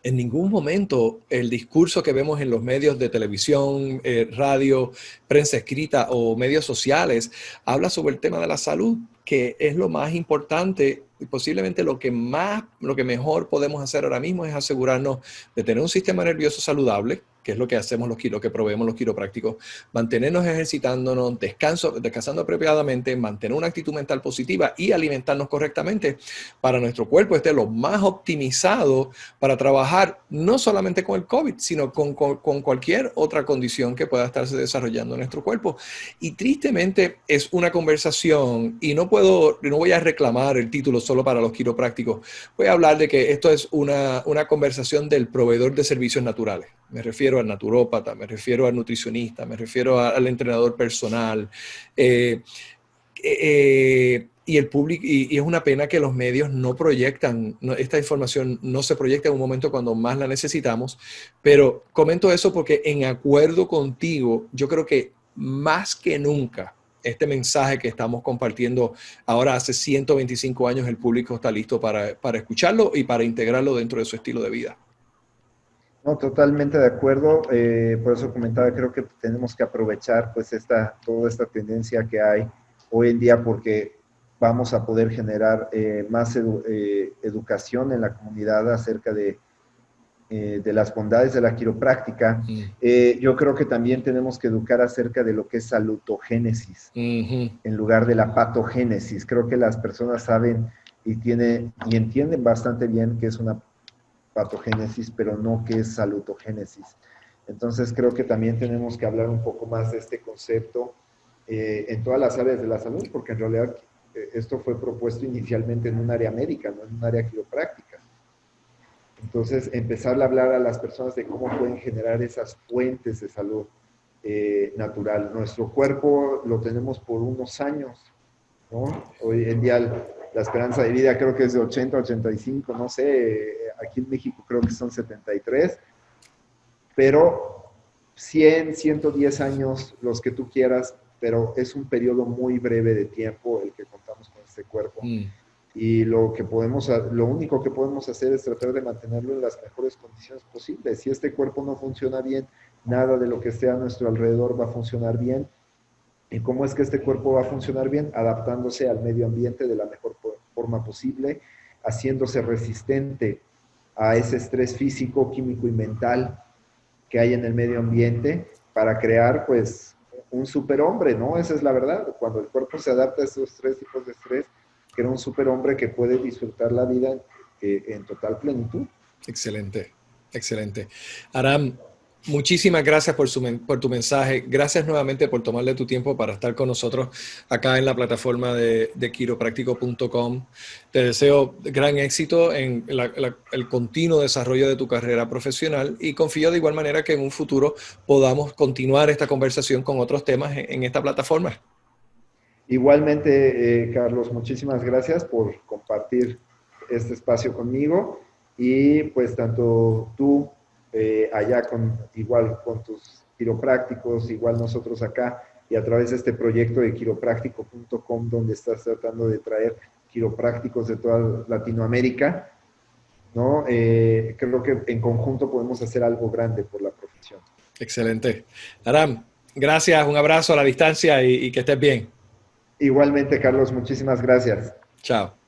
En ningún momento el discurso que vemos en los medios de televisión, radio, prensa escrita o medios sociales habla sobre el tema de la salud, que es lo más importante y posiblemente lo que mejor podemos hacer ahora mismo es asegurarnos de tener un sistema nervioso saludable, que es lo que hacemos lo que proveemos los quiroprácticos, mantenernos ejercitándonos, descansando apropiadamente, mantener una actitud mental positiva y alimentarnos correctamente para nuestro cuerpo esté lo más optimizado para trabajar no solamente con el COVID, sino con cualquier otra condición que pueda estarse desarrollando en nuestro cuerpo. Y tristemente es una conversación, y no voy a reclamar el título solo para los quiroprácticos, voy a hablar de que esto es una conversación del proveedor de servicios naturales. Me refiero al naturópata, me refiero al nutricionista, me refiero al entrenador personal. Y el público, y es una pena que los medios no proyectan, esta información no se proyecta en un momento cuando más la necesitamos, pero comento eso porque en acuerdo contigo, yo creo que más que nunca, este mensaje que estamos compartiendo ahora hace 125 años, el público está listo para escucharlo y para integrarlo dentro de su estilo de vida. No, totalmente de acuerdo. Por eso comentaba, creo que tenemos que aprovechar pues toda esta tendencia que hay hoy en día porque vamos a poder generar más educación en la comunidad acerca de las bondades de la quiropráctica. Mm. Yo creo que también tenemos que educar acerca de lo que es salutogénesis Ujú. en lugar de la patogénesis. Creo que las personas saben y entienden bastante bien que es una patogénesis, pero no que es salutogénesis. Entonces creo que también tenemos que hablar un poco más de este concepto en todas las áreas de la salud, porque en realidad esto fue propuesto inicialmente en un área médica, no en un área quiropráctica. Entonces, empezar a hablar a las personas de cómo pueden generar esas fuentes de salud natural. Nuestro cuerpo lo tenemos por unos años, ¿no? Hoy en día la esperanza de vida creo que es de 80, 85, no sé, aquí en México creo que son 73, pero 100, 110 años, los que tú quieras, pero es un periodo muy breve de tiempo el que contamos con este cuerpo. Mm, Y lo único que podemos hacer es tratar de mantenerlo en las mejores condiciones posibles. Si este cuerpo no funciona bien, nada de lo que esté a nuestro alrededor va a funcionar bien. ¿Y cómo es que este cuerpo va a funcionar bien? Adaptándose al medio ambiente de la mejor forma posible, haciéndose resistente a ese estrés físico, químico y mental que hay en el medio ambiente para crear, pues, un superhombre, ¿no? Esa es la verdad. Cuando el cuerpo se adapta a esos tres tipos de estrés, crea un superhombre que puede disfrutar la vida en total plenitud. excelente, excelente. Aram, muchísimas gracias por tu mensaje. Gracias nuevamente por tomarle tu tiempo para estar con nosotros acá en la plataforma de quiropráctico.com. Te deseo gran éxito en el continuo desarrollo de tu carrera profesional y confío de igual manera que en un futuro podamos continuar esta conversación con otros temas en esta plataforma. Igualmente, Carlos, muchísimas gracias por compartir este espacio conmigo y pues tanto tú allá igual con tus quiroprácticos, igual nosotros acá y a través de este proyecto de quiropráctico.com donde estás tratando de traer quiroprácticos de toda Latinoamérica, ¿no? Creo que en conjunto podemos hacer algo grande por la profesión. Excelente. Aram, gracias, un abrazo a la distancia y que estés bien. Igualmente, Carlos, muchísimas gracias. Chao.